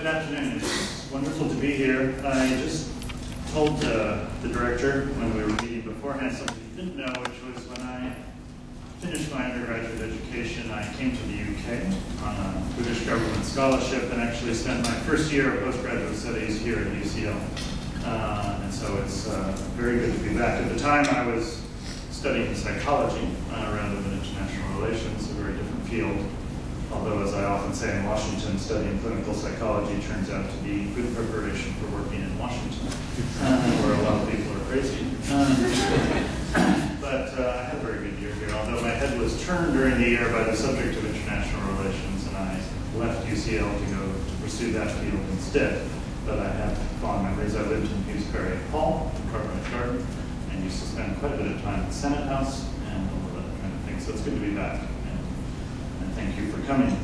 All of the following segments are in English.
Good afternoon. It's wonderful to be here. I just told the director when we were meeting beforehand something he didn't know, which was when I finished my undergraduate education, I came to the UK on a British government scholarship and actually spent my first year of postgraduate studies here at UCL. And so it's very good to be back. At the time, I was studying psychology rather than international relations, a very different field. Although, as I often say in Washington, studying clinical psychology turns out to be good preparation for working in Washington, where a lot of people are crazy. But I had a very good year here, although my head was turned during the year by the subject of international relations, and I left UCL to go to pursue that field instead. But I have fond memories. I lived in Hughes Ferry Hall, in Carbonate Garden, and used to spend quite a bit of time at the Senate House and all of that kind of thing. So it's good to be back. Thank you for coming.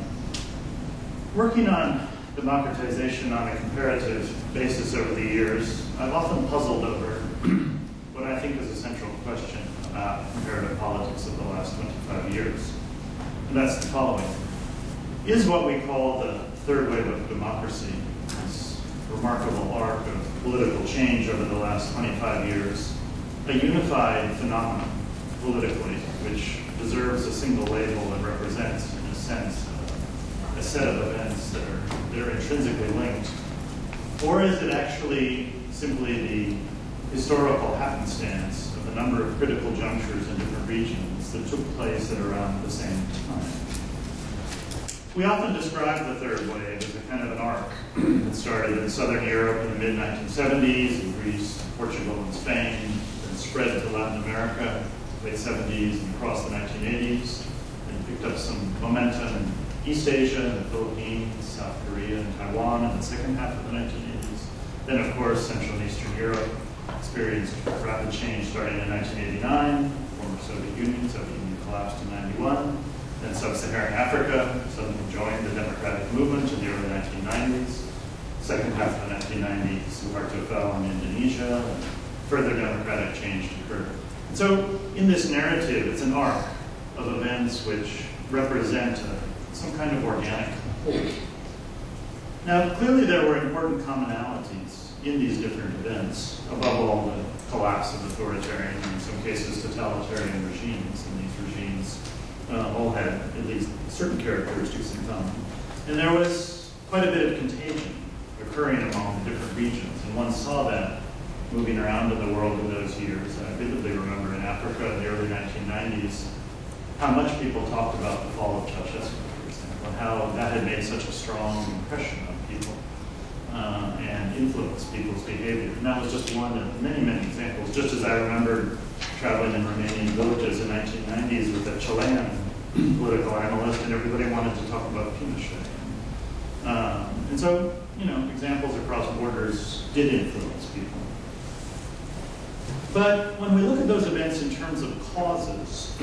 Working on democratization on a comparative basis over the years, I've often puzzled over what I think is a central question about comparative politics of the last 25 years. And that's the following. Is what we call the third wave of democracy, this remarkable arc of political change over the last 25 years, a unified phenomenon politically, which deserves a single label and represents, in a sense, a set of events that are intrinsically linked? Or is it actually simply the historical happenstance of a number of critical junctures in different regions that took place at around the same time? We often describe the third wave as a kind of an arc that started in Southern Europe in the mid-1970s, in Greece, Portugal, and Spain, then spread to Latin America, late 70s and across the 1980s, and picked up some momentum in East Asia, the Philippines, South Korea, and Taiwan in the second half of the 1980s. Then, of course, Central and Eastern Europe experienced rapid change starting in 1989, former Soviet Union collapsed in 91. Then Sub-Saharan Africa suddenly joined the democratic movement in the early 1990s. Second half of the 1990s, Suharto fell in Indonesia, and further democratic change occurred. So in this narrative, it's an arc of events which represent some kind of organic whole. Now, clearly there were important commonalities in these different events, above all the collapse of authoritarian, and in some cases totalitarian regimes, and these regimes all had at least certain characteristics in common. And there was quite a bit of contagion occurring among the different regions, and one saw that moving around in the world in those years. I vividly remember in Africa in the early 1990s how much people talked about the fall of Ceausescu, for example, and how that had made such a strong impression on people and influenced people's behavior. And that was just one of many, many examples. Just as I remember traveling in Romanian villages in the 1990s with a Chilean political analyst, and everybody wanted to talk about Pinochet. And so, examples across borders did influence people. But when we look at those events in terms of causes,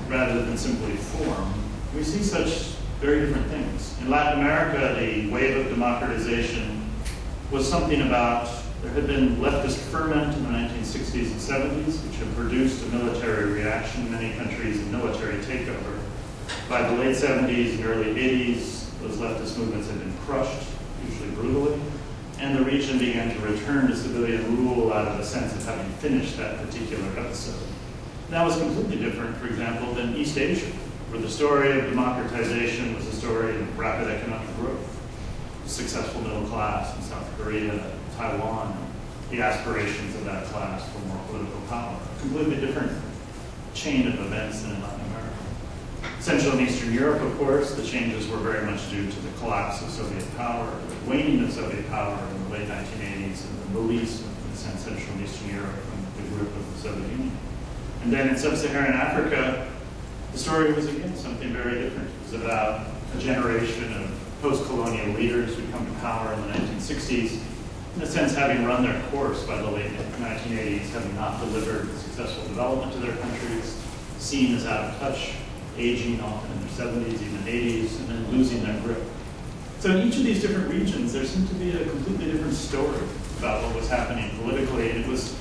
rather than simply form, we see such very different things. In Latin America, the wave of democratization was something about, there had been leftist ferment in the 1960s and 70s, which had produced a military reaction in many countries, a military takeover. By the late 70s and early 80s, those leftist movements had been crushed, usually brutally, and the region began to return to civilian rule out of the sense of having finished that particular episode. And that was completely different, for example, than East Asia, where the story of democratization was a story of rapid economic growth, successful middle class in South Korea, Taiwan, the aspirations of that class for more political power. A completely different chain of events than in Latin America. Central and Eastern Europe, of course, the changes were very much due to the collapse of Soviet power, the waning of Soviet power in the late 1980s, and the release of, in a sense, Central and Eastern Europe from the grip of the Soviet Union. And then in Sub-Saharan Africa, the story was again something very different. It was about a generation of post-colonial leaders who come to power in the 1960s, in a sense having run their course by the late 1980s, having not delivered successful development to their countries, seen as out of touch, aging often in their 70s, even 80s, and then losing their grip. So in each of these different regions, there seemed to be a completely different story about what was happening politically, and it was,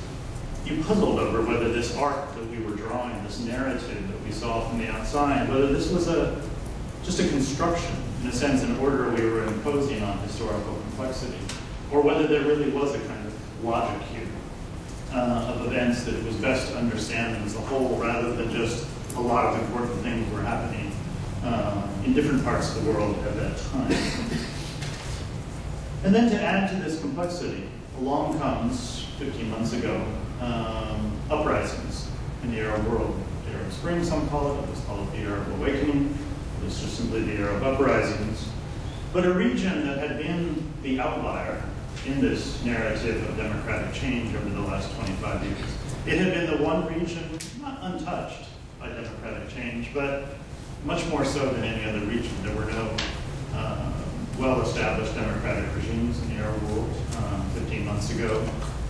you puzzled over whether this arc that we were drawing, this narrative that we saw from the outside, whether this was just a construction in a sense, an order we were imposing on historical complexity, or whether there really was a kind of logic here of events that it was best to understand them as a whole, rather than just a lot of important things were happening in different parts of the world at that time. And then to add to this complexity, along comes, 15 months ago, uprisings in the Arab world. The Arab Spring, some call it. Others call it the Arab Awakening. It's just simply the Arab uprisings. But a region that had been the outlier in this narrative of democratic change over the last 25 years. It had been the one region not untouched by democratic change, but much more so than any other region. There were no well-established democratic regimes in the Arab world 15 months ago,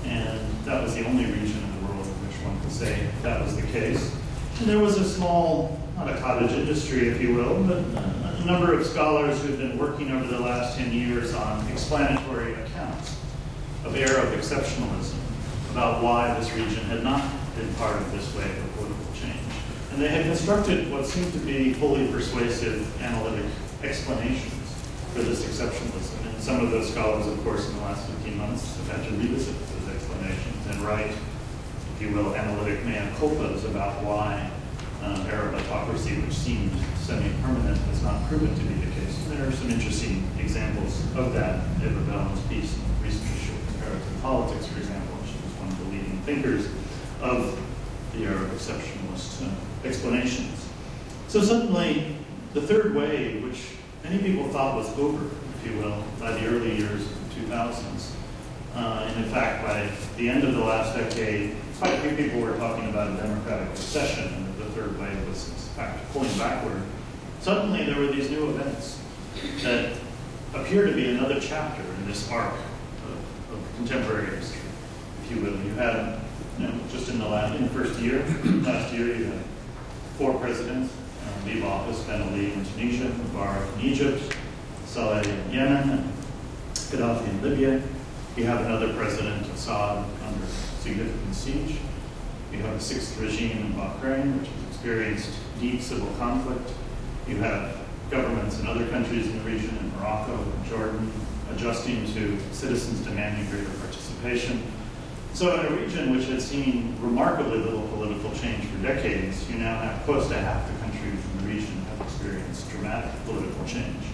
and that was the only region in the world in which one could say that was the case. And there was a small, not a cottage industry, if you will, but a number of scholars who had been working over the last 10 years on explanatory accounts of Arab exceptionalism, about why this region had not been part of this wave of political change. And they had constructed what seemed to be fully persuasive analytic explanations for this exceptionalism. And some of those scholars, of course, in the last 15 months have had to revisit those explanations and write, if you will, analytic mea culpas about why Arab autocracy, which seemed semi-permanent, has not proven to be the case. And there are some interesting examples of that. Eva Bellin's piece in the recent issue of Comparative Politics, for example, she was one of the leading thinkers of the Arab exceptionalist explanations. So suddenly, the third wave, which many people thought was over, if you will, by the early years of the 2000s, and in fact, by the end of the last decade, quite a few people were talking about a democratic recession, and that the third wave was, in fact, pulling backward. Suddenly, there were these new events that appear to be another chapter in this arc of contemporary history, if you will. You had, just in the first year, last year, you had 4 presidents leave office: Ben Ali in Tunisia, Mubarak in Egypt, Saleh in Yemen, and Gaddafi in Libya. You have another president, Assad, under significant siege. You have a 6th regime in Bahrain, which has experienced deep civil conflict. You have governments in other countries in the region, in Morocco and Jordan, adjusting to citizens demanding greater participation. So in a region which had seen remarkably little political change for decades, you now have close to half the countries in the region have experienced dramatic political change.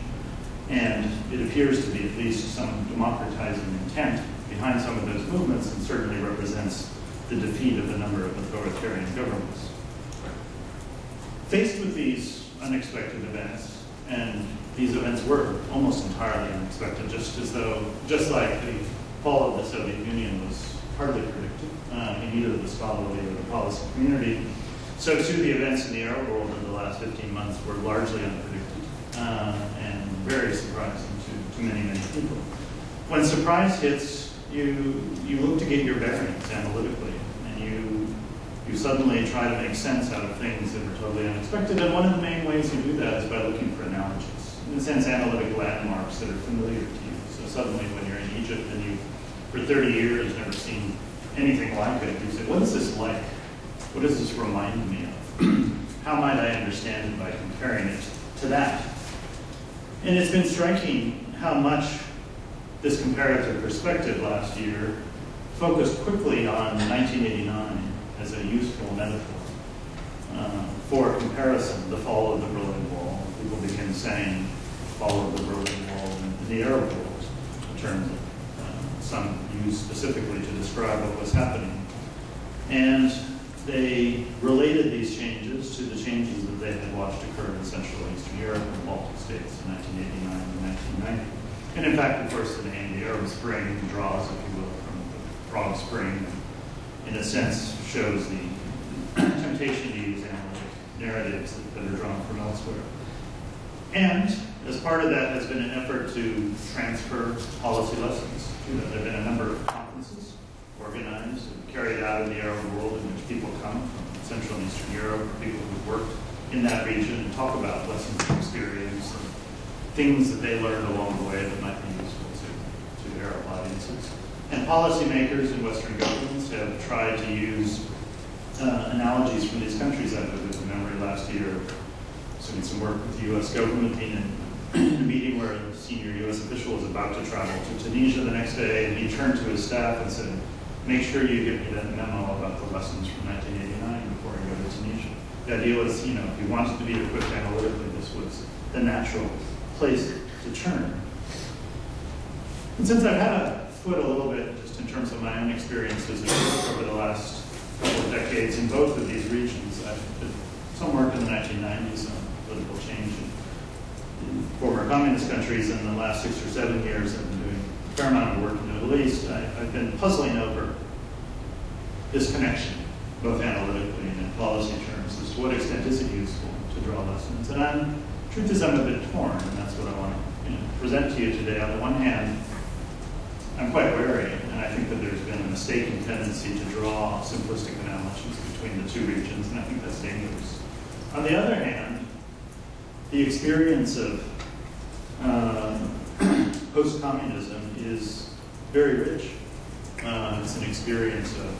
And it appears to be at least some democratizing intent behind some of those movements, and certainly represents the defeat of a number of authoritarian governments. Faced with these unexpected events, and these events were almost entirely unexpected, just like the fall of the Soviet Union was hardly predicted in either the scholarly or the policy community, so too the events in the Arab world in the last 15 months were largely unpredicted and very surprising to many, many people. When surprise hits, you look to get your bearings analytically, and you suddenly try to make sense out of things that are totally unexpected, and one of the main ways you do that is by looking for analogies, in a sense analytic landmarks that are familiar to you. So suddenly when you're in Egypt and you've for 30 years never seen anything like it, you say, what is this like? What does this remind me of? How might I understand it by comparing it to that? And it's been striking how much this comparative perspective last year focused quickly on 1989 as a useful metaphor for comparison, the fall of the Berlin Wall. People begin saying fall of the Berlin Wall in the Arab world in terms of some used specifically to describe what was happening. And they related these changes to the changes that they had watched occur in Central and Eastern Europe and the Baltic states in 1989 and 1990. And in fact, of course, the name, the Arab Spring, draws, if you will, from the Prague Spring, and in a sense shows the temptation to use analytic narratives that are drawn from elsewhere. And as part of that has been an effort to transfer policy lessons. There have been a number of conferences organized and carried out in the Arab world in which people come from Central and Eastern Europe, people who've worked in that region, and talk about lessons of experience and things that they learned along the way that might be useful to Arab audiences. And policymakers in Western governments have tried to use analogies from these countries. I have a good memory last year doing some work with the U.S. government being in in a meeting where a senior U.S. official was about to travel to Tunisia the next day, and he turned to his staff and said, make sure you give me that memo about the lessons from 1989 before I go to Tunisia. The idea was, you know, if you wanted to be equipped analytically, this was the natural place to turn. And since I've had a foot a little bit, just in terms of my own experiences over the last couple of decades in both of these regions, I've did some work in the 1990s on political change in former communist countries. In the last 6 or 7 years, I've been doing a fair amount of work in the Middle East. I've been puzzling over this connection, both analytically and in policy terms, as to what extent is it useful to draw lessons. And truth is, I'm a bit torn, and that's what I want to present to you today. On the one hand, I'm quite wary, and I think that there's been a mistaken tendency to draw simplistic analogies between the two regions, and I think that's dangerous. On the other hand, the experience of post-communism is very rich. It's an experience of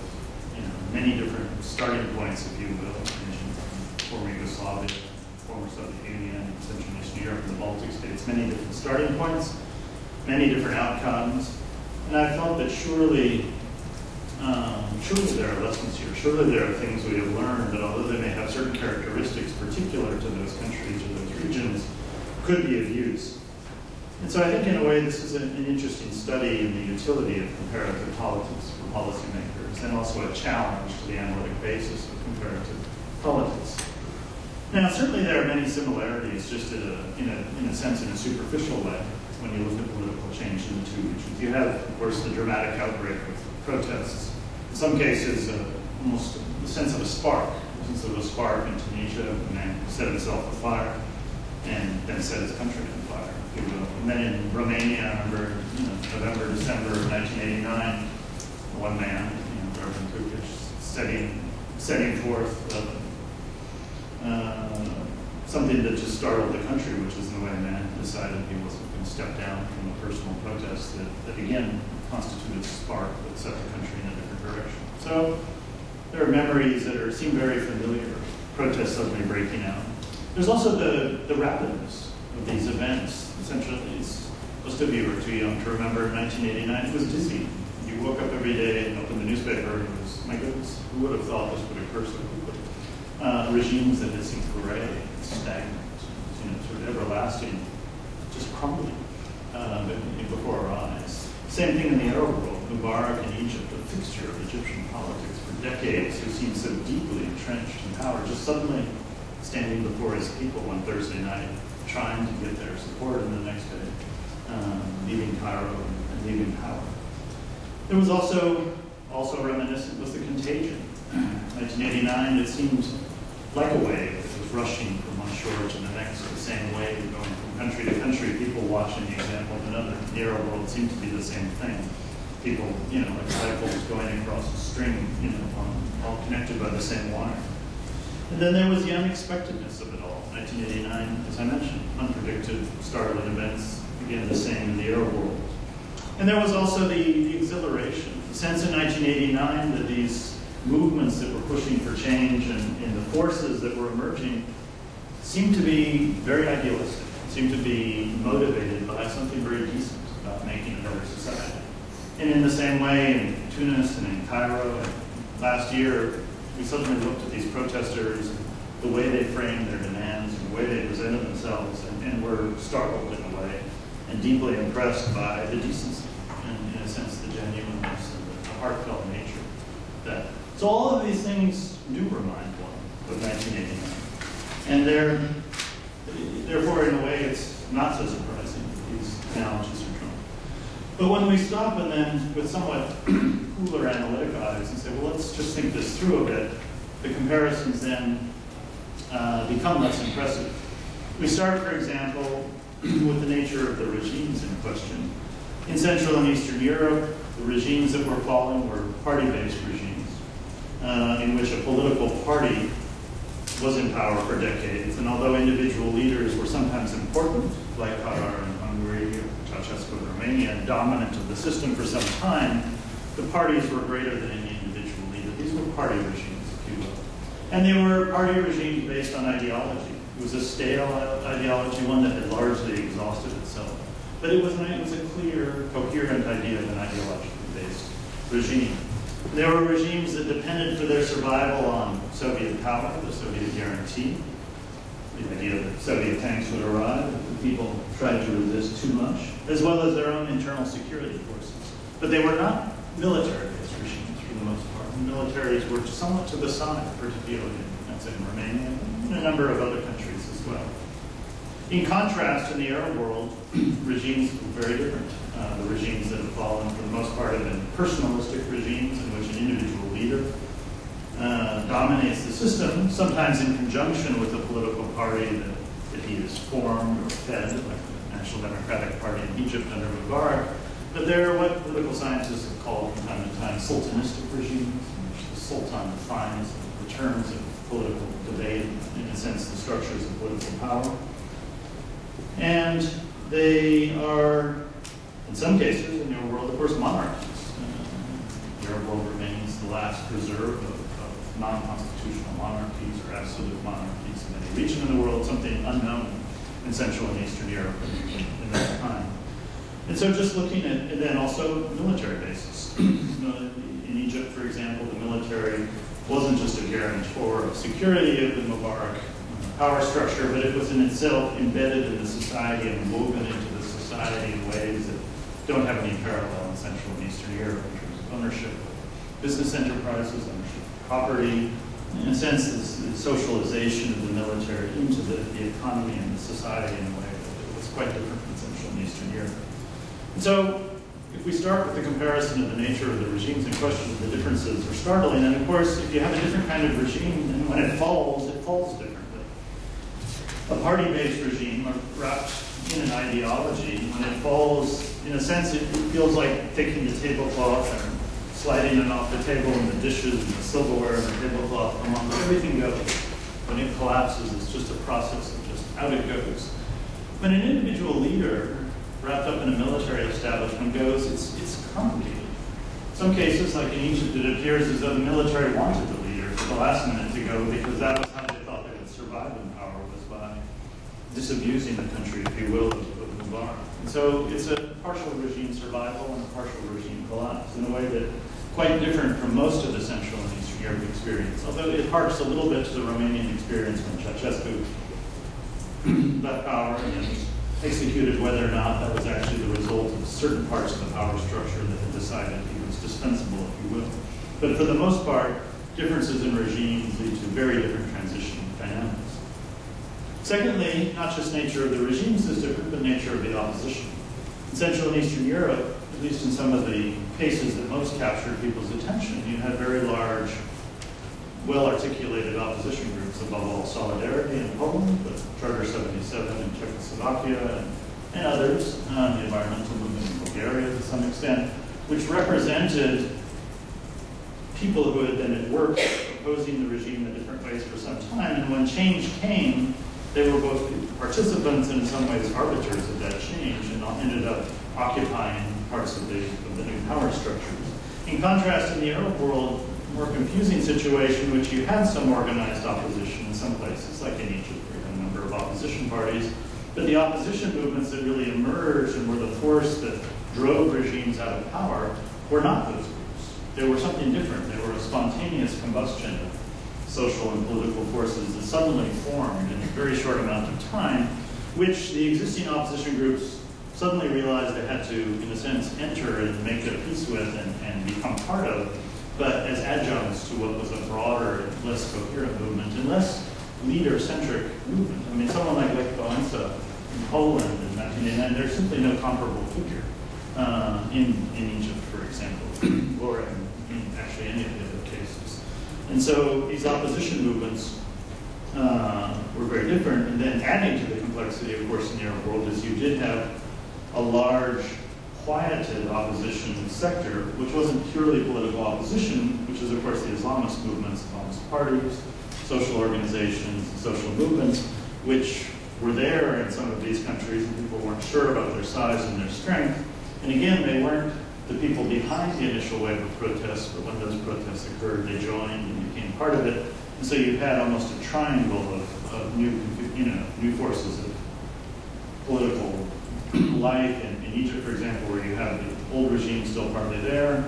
many different starting points, if you will, former Yugoslavia, former Soviet Union, Central and Eastern Europe, and the Baltic states, many different starting points, many different outcomes. And I felt that surely there are lessons here. Surely there are things we have learned that, although they may have certain characteristics particular to those countries or those regions, could be of use. And so I think, in a way, this is an interesting study in the utility of comparative politics for policymakers, and also a challenge to the analytic basis of comparative politics. Now, certainly there are many similarities, just in a sense, in a superficial way, when you look at political change in the two regions. You have, of course, the dramatic outbreak of protests. In some cases, almost the sense of a spark. The sense of a spark in Tunisia, a man set himself afire and then set his country on fire, if you will. And then in Romania, I remember, November, December of 1989, one man, Reverend Kukic, setting forth something that just startled the country, which is the way a man decided he wasn't going to step down from a personal protest that again constituted a spark that set the country in a different direction. So there are memories that seem very familiar, protests suddenly breaking out. There's also the rapidness of these events. Essentially, most of you are too young to remember in 1989, it was dizzying. You woke up every day and opened the newspaper, and it was, my goodness, who would have thought this would occur so quickly? Regimes that had seemed gray, stagnant, sort of everlasting, just crumbling before our eyes. Same thing in the Arab world. Mubarak in Egypt, a fixture of Egyptian politics for decades, who seemed so deeply entrenched in power, just suddenly standing before his people one Thursday night, trying to get their support, and the next day leaving Cairo and leaving power. There was also reminiscent was the contagion. 1989, it seemed like a wave that was rushing from one shore to the next, the same wave going from country to country, people watching the example of another. The Arab world seemed to be the same thing. People, like cycles going across a stream, all connected by the same wire. And then there was the unexpectedness of it all. 1989, as I mentioned, unpredicted, startling events, again the same in the Arab world. And there was also the exhilaration, the sense in 1989 that these movements that were pushing for change and the forces that were emerging seemed to be very idealistic, seemed to be motivated by something very decent about making a better society. And in the same way, in Tunis and in Cairo, last year, we suddenly looked at these protesters, the way they framed their demands, and the way they presented themselves, and were startled in a way, and deeply impressed by the decency, and in a sense, the genuineness and the heartfelt nature of that. So all of these things do remind one of 1989. And therefore, in a way, it's not so surprising that these analogies are drawn. But when we stop and then, with somewhat cooler analytic eyes, and say, well, let's just think this through a bit, the comparisons then become less impressive. We start, for example, with the nature of the regimes in question. In Central and Eastern Europe, the regimes that were falling were party-based regimes, in which a political party was in power for decades. And although individual leaders were sometimes important, like Karar in Hungary or Ceausescu in Romania, and dominant of the system for some time, the parties were greater than any individual leader. These were party regimes, if you will. And they were party regimes based on ideology. It was a stale ideology, one that had largely exhausted itself. But it was a clear, coherent idea of an ideologically based regime. There were regimes that depended for their survival on Soviet power, the Soviet guarantee, the idea that Soviet tanks would arrive if the people tried to resist too much, as well as their own internal security forces. But they were not military-based regimes for the most part. The militaries were somewhat to the side, particularly in Romania and a number of other countries as well. In contrast, in the Arab world, regimes were very different. The regimes that have fallen, for the most part, have been personalistic regimes in which an individual leader dominates the system, sometimes in conjunction with a political party that he has formed or fed, like the National Democratic Party in Egypt under Mubarak. But they're what political scientists have called from time to time sultanistic regimes, in which the sultan defines the terms of political debate, in a sense, the structures of political power. And they are, in some cases, in your world, of course, monarchies. The Arab world remains the last preserve of non-constitutional monarchies or absolute monarchies in any region in the world, something unknown in Central and Eastern Europe in that time. And so just looking at, and then also military bases. In Egypt, for example, the military wasn't just a guarantor of security of the Mubarak power structure, but it was in itself embedded in the society and woven into the society in ways that don't have any parallel in Central and Eastern Europe in terms of ownership of business enterprises, ownership of property. In a sense, the socialization of the military into the economy and the society in a way that was quite different from Central and Eastern Europe. And so, if we start with the comparison of the nature of the regimes in question, the differences are startling. And of course, if you have a different kind of regime, then when it falls differently. A party-based regime, or wrapped in an ideology, when it falls, in a sense, it feels like taking the tablecloth and sliding it off the table, and the dishes and the silverware and the tablecloth along. Everything goes. When it collapses, it's just a process of just out it goes. When an individual leader wrapped up in a military establishment goes, it's complicated. In some cases, like in Egypt, it appears as though the military wanted the leader for the last minute to go because that was how they thought they would survive in power, was by disabusing the country, if you will, of Mubarak. And so it's a partial regime survival and a partial regime collapse in a way that quite different from most of the Central and Eastern Europe experience, although it harks a little bit to the Romanian experience when Ceausescu left power and executed, whether or not that was actually the result of certain parts of the power structure that had decided he was dispensable, if you will. But for the most part, differences in regimes lead to very different transition dynamics. Secondly, not just nature of the regimes is different, but nature of the opposition. In Central and Eastern Europe, at least in some of the cases that most captured people's attention, you had very large, well-articulated opposition groups, above all Solidarity in Poland, but Charter 77 in Czechoslovakia, and others, the environmental movement in Bulgaria to some extent, which represented people who had been at work opposing the regime in different ways for some time, and when change came, they were both participants and in some ways arbiters of that change, and ended up occupying parts of the new power structures. In contrast, in the Arab world, more confusing situation, which you had some organized opposition in some places, like in Egypt, where you had a number of opposition parties, but the opposition movements that really emerged and were the force that drove regimes out of power were not those groups. They were something different. They were a spontaneous combustion of social and political forces that suddenly formed in a very short amount of time, which the existing opposition groups suddenly realized they had to, in a sense, enter and make their peace with and become part of, but as adjuncts to what was a broader, less coherent movement and less leader-centric movement. I mean, someone like Lech Wałęsa in Poland in 1989, there's simply no comparable figure in Egypt, for example, or in actually any of the other cases. And so these opposition movements were very different. And then adding to the complexity, of course, in the Arab world is you did have a large quieted opposition sector, which wasn't purely political opposition, which is, of course, the Islamist movements, Islamist parties, social organizations, social movements, which were there in some of these countries, and people weren't sure about their size and their strength. And again, they weren't the people behind the initial wave of protests, but when those protests occurred, they joined and became part of it. And so you had almost a triangle of of new forces of political life in Egypt, for example, where you have the old regime still partly there,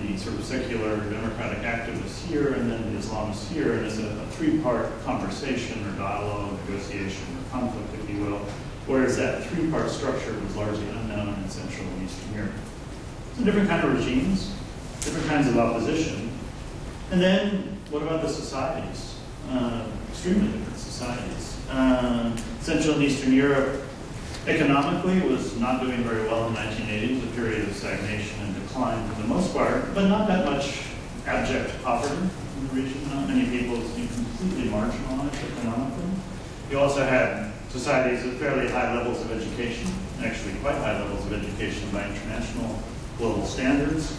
the sort of secular democratic activists here, and then the Islamists here, and it's a three-part conversation or dialogue, negotiation, or conflict, if you will, whereas that three-part structure was largely unknown in Central and Eastern Europe. So different kind of regimes, different kinds of opposition, and then what about the societies? Extremely different societies. Central and Eastern Europe economically was not doing very well in the 1980s, a period of stagnation and decline for the most part, but not that much abject poverty in the region. Not many people seemed completely marginalized economically. You also had societies with fairly high levels of education, actually quite high levels of education by international global standards,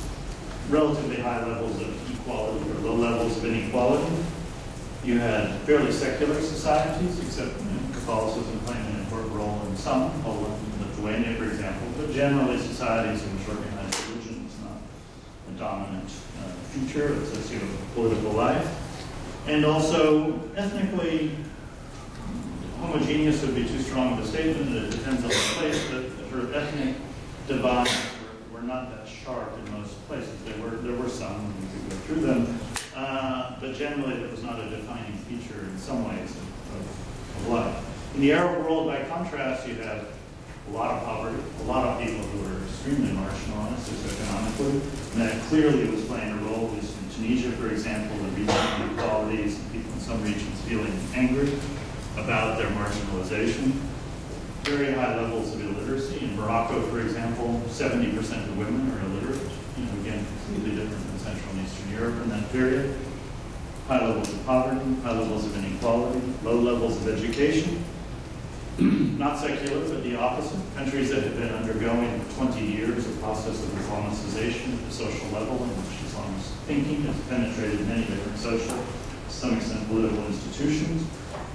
relatively high levels of equality or low levels of inequality. You had fairly secular societies, except Catholicism playing an important role in some, Poland and Lithuania, for example, but generally societies in which organized religion is not a dominant feature of socio-political life. And also, ethnically, homogeneous would be too strong of a statement. It depends on the place, but the sort of ethnic divides were not that sharp in most places. There were some, and we could go through them, but generally it was not a defining feature in some ways of life. In the Arab world, by contrast, you have a lot of poverty, a lot of people who were extremely marginalized socioeconomically, and that clearly was playing a role, at least in Tunisia, for example, the regional inequalities, and people in some regions feeling angry about their marginalization. Very high levels of illiteracy. In Morocco, for example, 70% of women are illiterate. Again, completely different than Central and Eastern Europe in that period. High levels of poverty, high levels of inequality, low levels of education. Not secular, but the opposite. Countries that have been undergoing for 20 years a process of Islamicization at the social level, in which Islamist thinking has penetrated many different social, to some extent political institutions,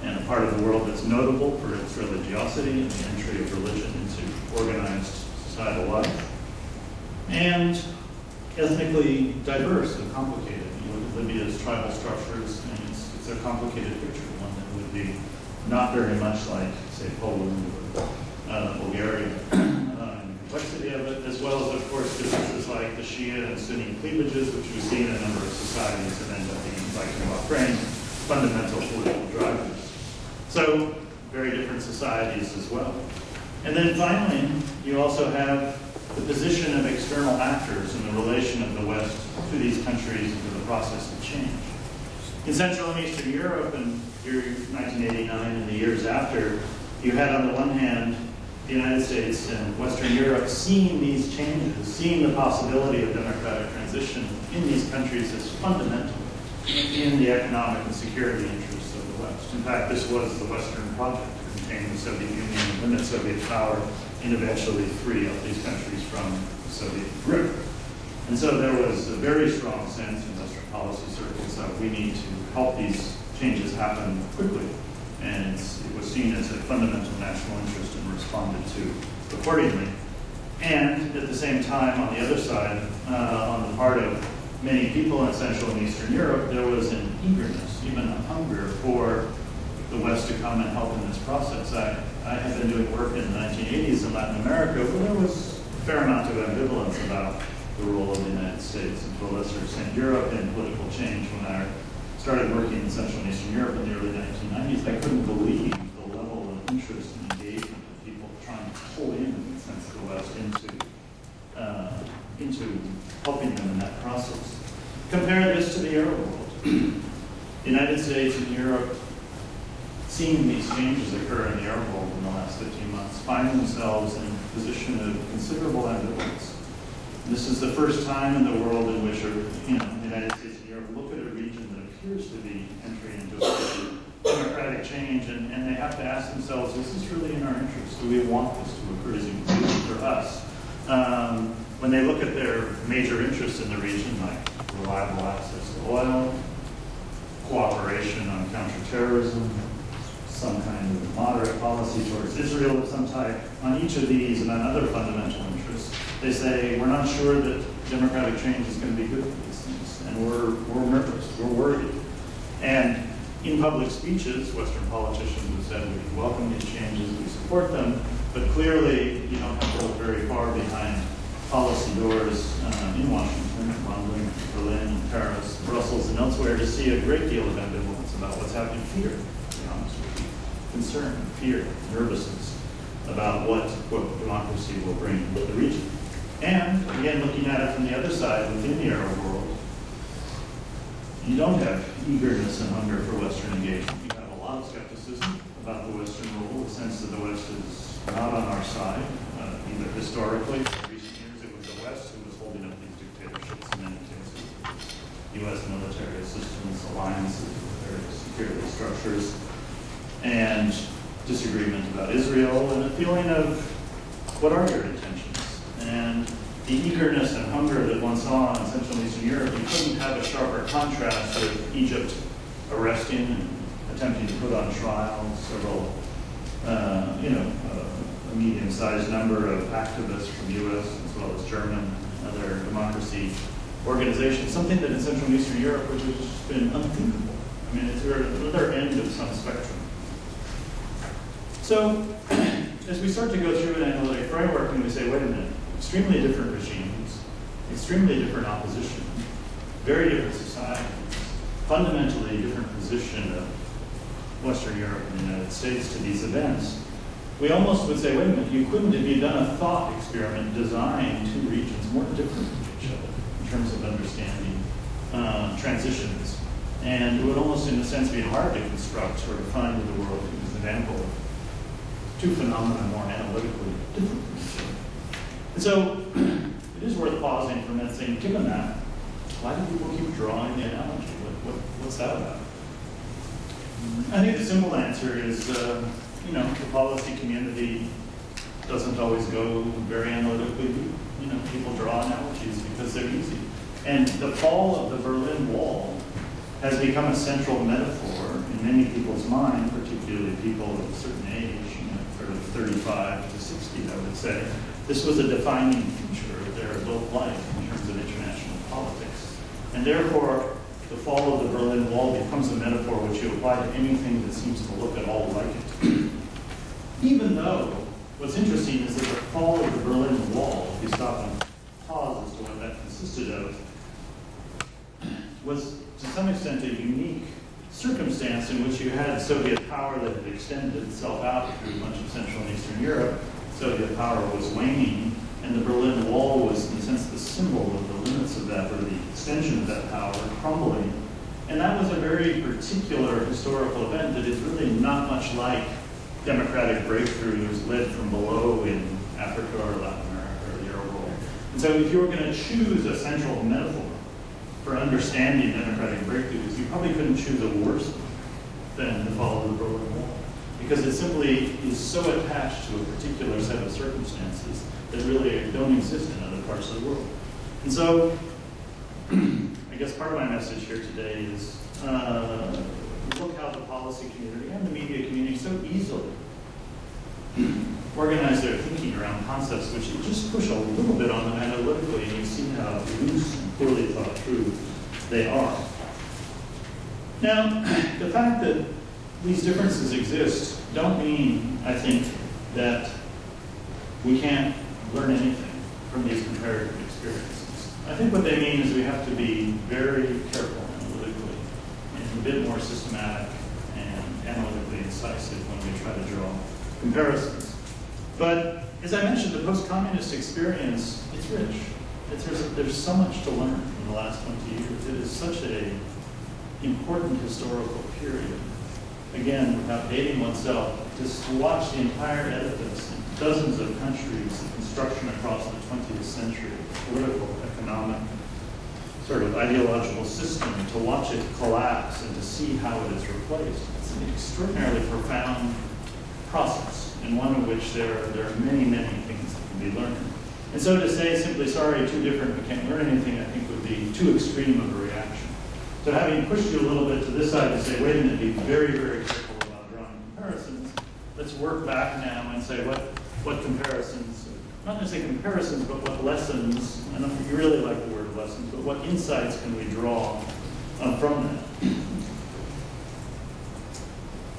and a part of the world that's notable for its religiosity and the entry of religion into organized societal life. And ethnically diverse and complicated. You look at Libya's tribal structures, and it's a complicated picture, one that would be not very much like, say, Poland or Bulgaria, and the complexity of it, as well as, of course, differences like the Shia and Sunni cleavages, which we see in a number of societies that end up being, like in Bahrain, fundamental political drivers. So, very different societies as well. And then finally, you also have the position of external actors in the relation of the West to these countries and to the process of change. In Central and Eastern Europe, in 1989 and the years after, you had on the one hand the United States and Western Europe seeing these changes, seeing the possibility of democratic transition in these countries as fundamental in the economic and security interests of the West. In fact, this was the Western project to contain the Soviet Union, limit Soviet power, and eventually free up these countries from the Soviet grip. And so there was a very strong sense in Western policy circles that we need to help these changes happen quickly. And it was seen as a fundamental national interest and responded to accordingly. And at the same time, on the other side, on the part of many people in Central and Eastern Europe, there was an eagerness, even a hunger for the West to come and help in this process. I have been doing work in the 1980s in Latin America where there was a fair amount of ambivalence about the role of the United States and to a lesser extent Europe in political change. When I started working in Central and Eastern Europe in the early 1990s, I couldn't believe the level of interest and engagement of people trying to pull in the sense of the West into helping them in that process. Compare this to the Arab world. The United States and Europe, seeing these changes occur in the Arab world in the last 15 months, find themselves in a position of considerable ambivalence. This is the first time in the world in which, the United States and Europe look at a region that appears to be entering into a democratic change, and they have to ask themselves, is this really in our interest? Do we want this to occur? Is it good for us? When they look at their major interests in the region, like reliable access to oil, cooperation on counterterrorism, some kind of moderate policy towards Israel of some type, on each of these and on other fundamental interests, they say, we're not sure that democratic change is going to be good for these things, and we're nervous, we're worried. And In public speeches, Western politicians have said we welcome these changes, we support them, but clearly you don't have to look very far behind policy doors in Washington, London, Berlin, Paris, Brussels, and elsewhere to see a great deal of ambivalence about what's happening. Fear, to be honest with you. Concern, fear, nervousness about what, quote, democracy will bring to the region. And, again, looking at it from the other side, within the Arab world, you don't have eagerness and hunger for Western engagement. You have a lot of skepticism about the Western role, the sense that the West is not on our side, either historically. In recent years, it was the West who was holding up these dictatorships in many cases. U.S. military assistance, alliances, various security structures, and disagreement about Israel, and a feeling of what are your intentions? And the eagerness and hunger that one saw in Central and Eastern Europe, you couldn't have a sharper contrast with Egypt arresting and attempting to put on trial several, a medium-sized number of activists from U.S. as well as German and other democracy organizations, something that in Central and Eastern Europe, which has just been unthinkable. I mean, it's another end of some spectrum. So, as we start to go through an analytic framework and we say, wait a minute, extremely different regimes, extremely different opposition, very different societies, fundamentally different position of Western Europe and the United States to these events, we almost would say, wait a minute, couldn't have you done a thought experiment designed two regions more different from each other in terms of understanding transitions? And it would almost, in a sense, be hard to construct or define to the world as an example of two phenomena more analytically different from each other. And so it is worth pausing for a minute saying, given that, why do people keep drawing the analogy? What's that about? I think the simple answer is, the policy community doesn't always go very analytically deep. People draw analogies because they're easy. And the fall of the Berlin Wall has become a central metaphor in many people's mind, particularly people of a certain age, sort of 35 to 60, I would say. This was a defining feature of their adult life in terms of international politics. And therefore, the fall of the Berlin Wall becomes a metaphor which you apply to anything that seems to look at all like it. Even though, what's interesting is that the fall of the Berlin Wall, if you stop and pause as to what that consisted of, was to some extent a unique circumstance in which you had Soviet power that had extended itself out through much of Central and Eastern Europe. Soviet power was waning, and the Berlin Wall was, in a sense, the symbol of the limits of that, or the extension of that power crumbling. And that was a very particular historical event that is really not much like democratic breakthroughs led from below in Africa or Latin America or the Arab world. And so if you were going to choose a central metaphor for understanding democratic breakthroughs, you probably couldn't choose a worse one than the fall of the Berlin Wall, because it simply is so attached to a particular set of circumstances that really don't exist in other parts of the world. And so, I guess part of my message here today is look how the policy community and the media community so easily organize their thinking around concepts which you just push a little bit on them analytically, and you see how loose and poorly thought through they are. Now, the fact that these differences exist don't mean, I think, that we can't learn anything from these comparative experiences. I think what they mean is we have to be very careful analytically and a bit more systematic and analytically incisive when we try to draw comparisons. But as I mentioned, the post-communist experience, it's rich. There's so much to learn from the last 20 years. It is such an important historical period. Again, without dating oneself, just to watch the entire edifice in dozens of countries, the construction across the 20th century, political, economic, sort of ideological system, to watch it collapse and to see how it is replaced. It's an extraordinarily profound process, and one in which there are many, many things that can be learned. And so to say simply, sorry, too different, we can't learn anything, I think would be too extreme of a reaction. So having pushed you a little bit to this side to say, wait a minute, be very, very careful about drawing comparisons, let's work back now and say what comparisons, not necessarily comparisons, but what lessons, I don't know if you really like the word lessons, but what insights can we draw from that?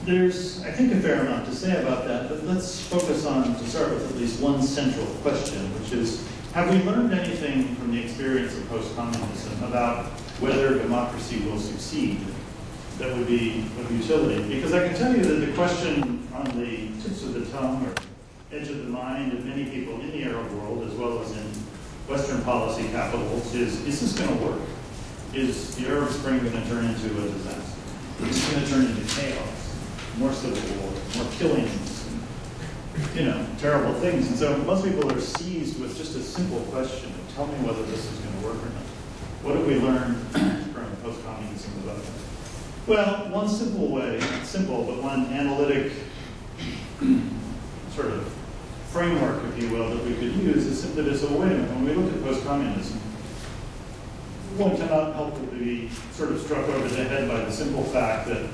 there's, I think, a fair amount to say about that, but let's focus on, to start with, at least one central question, which is, have we learned anything from the experience of post-communism about whether democracy will succeed that would be of utility? Because I can tell you that the question on the tips of the tongue or edge of the mind of many people in the Arab world, as well as in Western policy capitals, is this going to work? Is the Arab Spring going to turn into a disaster? Is it going to turn into chaos? More civil war, more killings, terrible things. And so most people are seized with just a simple question of, tell me whether this is going to work or not. What have we learned from post-communism about that? Well, one simple way, not simple, but one analytic sort of framework, if you will, that we could use is simply to say, well, wait a minute, when we look at post-communism, one cannot help but be sort of struck over the head by the simple fact that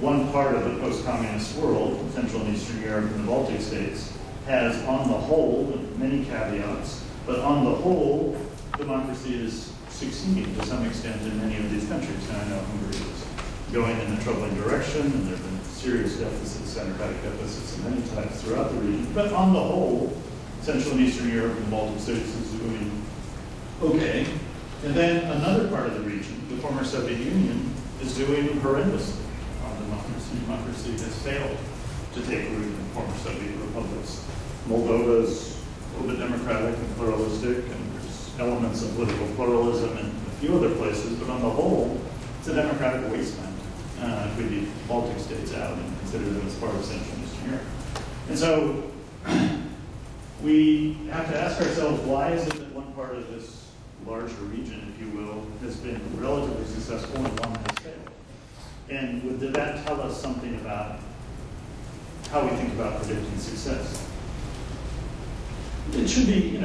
one part of the post-communist world, Central and Eastern Europe and the Baltic states, has on the whole, with many caveats, but on the whole, democracy is succeeding to some extent in many of these countries. And I know Hungary is going in a troubling direction, and there have been serious deficits, democratic deficits of many types throughout the region. But on the whole, Central and Eastern Europe and the Baltic states is doing okay. And then another part of the region, the former Soviet Union, is doing horrendously on democracy. Democracy has failed to take root in former Soviet republics. Moldova is a little bit democratic and pluralistic, and there's elements of political pluralism in a few other places, but on the whole, it's a democratic wasteland. If we leave Baltic states out and consider them as part of Central and Eastern Europe. And so we have to ask ourselves, why is it that one part of this larger region, if you will, has been relatively successful and one has failed? And did that tell us something about how we think about predicting success? It should be,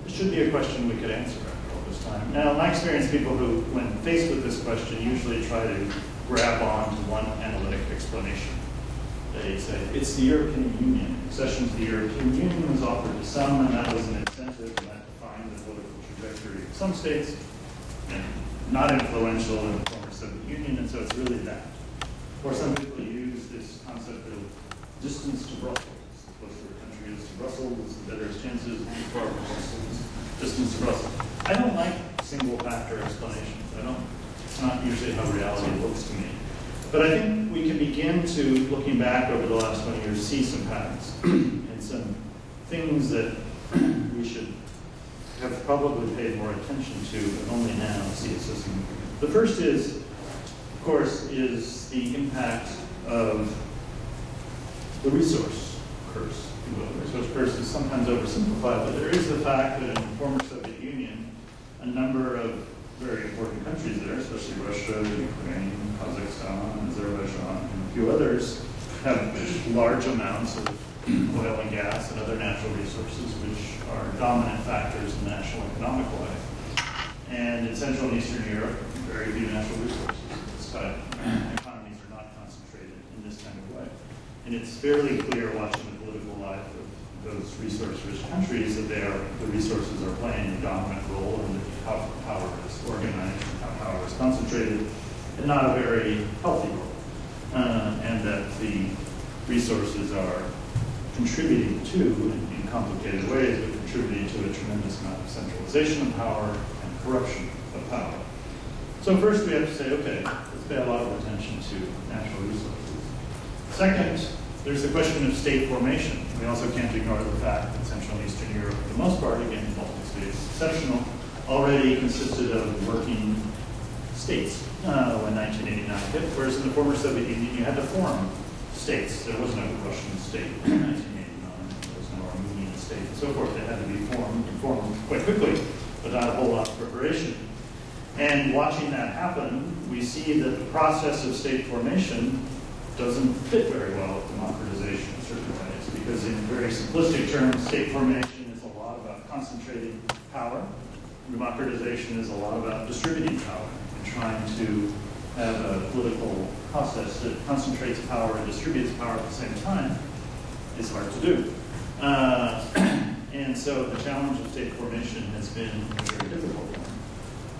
it should be a question we could answer after all this time. Now, in my experience, people who, when faced with this question, usually try to grab on to one analytic explanation. They say, it's the European Union. Accession to the European Union was offered to some, and that was an incentive, and that defined the political trajectory of some states, and not influential in the former Soviet Union, and so it's really that. Or some people use this concept of distance to Brussels. The closer a country is to Brussels, the better its chances, and far from Brussels, distance to Brussels. I don't like single factor explanations. It's not usually how reality looks to me. But I think we can begin to, looking back over the last 20 years, see some patterns and some things that we should have probably paid more attention to, and only now see as so significant. The first is, of course, is the impact of the resource curse, if you will. The resource curse is sometimes oversimplified, but there is the fact that in the former Soviet Union, a number of very important countries there, especially Russia, Ukraine, Kazakhstan, Azerbaijan, and a few others, have large amounts of oil and gas and other natural resources, which are dominant factors in national economic life. And in Central and Eastern Europe, very few natural resources of this type. Economies are not concentrated in this kind of way. And it's fairly clear watching the political life of those resource-rich countries that the resources are playing a dominant role in how power is organized and how power is concentrated, and not a very healthy role. And that the resources are contributing to, in complicated ways, but contributing to a tremendous amount of centralization of power and corruption of power. So first we have to say, okay, let's pay a lot of attention to natural resources. Second, there's the question of state formation. We also can't ignore the fact that Central and Eastern Europe, for the most part, again, the Baltic states exceptional, already consisted of working states when 1989 hit, whereas in the former Soviet Union, you had to form states. There was no Russian state in 1989. There was no Armenian state, and so forth. They had to be formed quite quickly, without a whole lot of preparation. And watching that happen, we see that the process of state formation doesn't fit very well with democratization in certain ways, because in very simplistic terms, state formation is a lot about concentrating power. Democratization is a lot about distributing power and trying to have a political process that concentrates power and distributes power at the same time is hard to do. And so the challenge of state formation has been a very difficult one.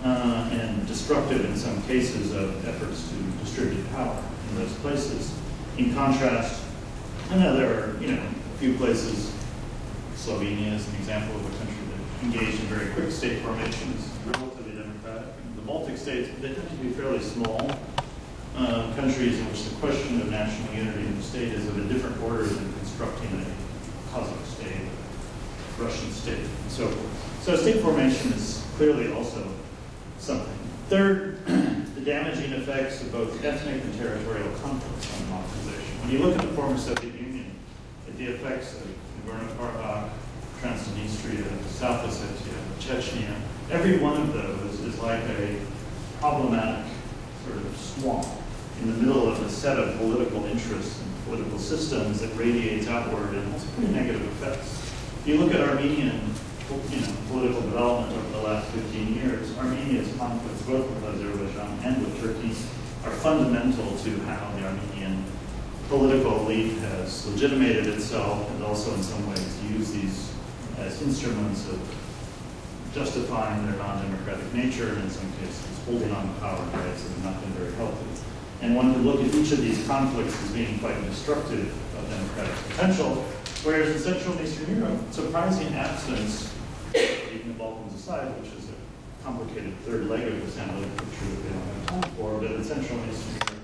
and destructive in some cases of efforts to distribute power in those places. In contrast, I know there are, a few places. Slovenia is an example of a country that engaged in very quick state formations, relatively democratic. The Baltic states, they tend to be fairly small countries in which the question of national unity in the state is of a different order than constructing a Kazakh state, Russian state, and so forth. So state formation is clearly also something. Third, the damaging effects of both ethnic and territorial conflicts on democratization. When you look at the former Soviet Union, at the effects of Nagorno-Karabakh, Transnistria, South Ossetia, Chechnya, every one of those is like a problematic sort of swamp in the middle of a set of political interests and political systems that radiates outward and has pretty negative effects. If you look at Armenian political development over the last 15 years, Armenia's conflicts both with Azerbaijan and with Turkey are fundamental to how the Armenian political elite has legitimated itself and also in some ways used these as instruments of justifying their non-democratic nature and in some cases holding on to power in ways that have not been very healthy. And one could look at each of these conflicts as being quite destructive of democratic potential, whereas in Central and Eastern Europe, surprising absence, taking the Balkans aside, which is a complicated third leg of this analytic picture that we don't have time for, but in Central and Eastern Europe,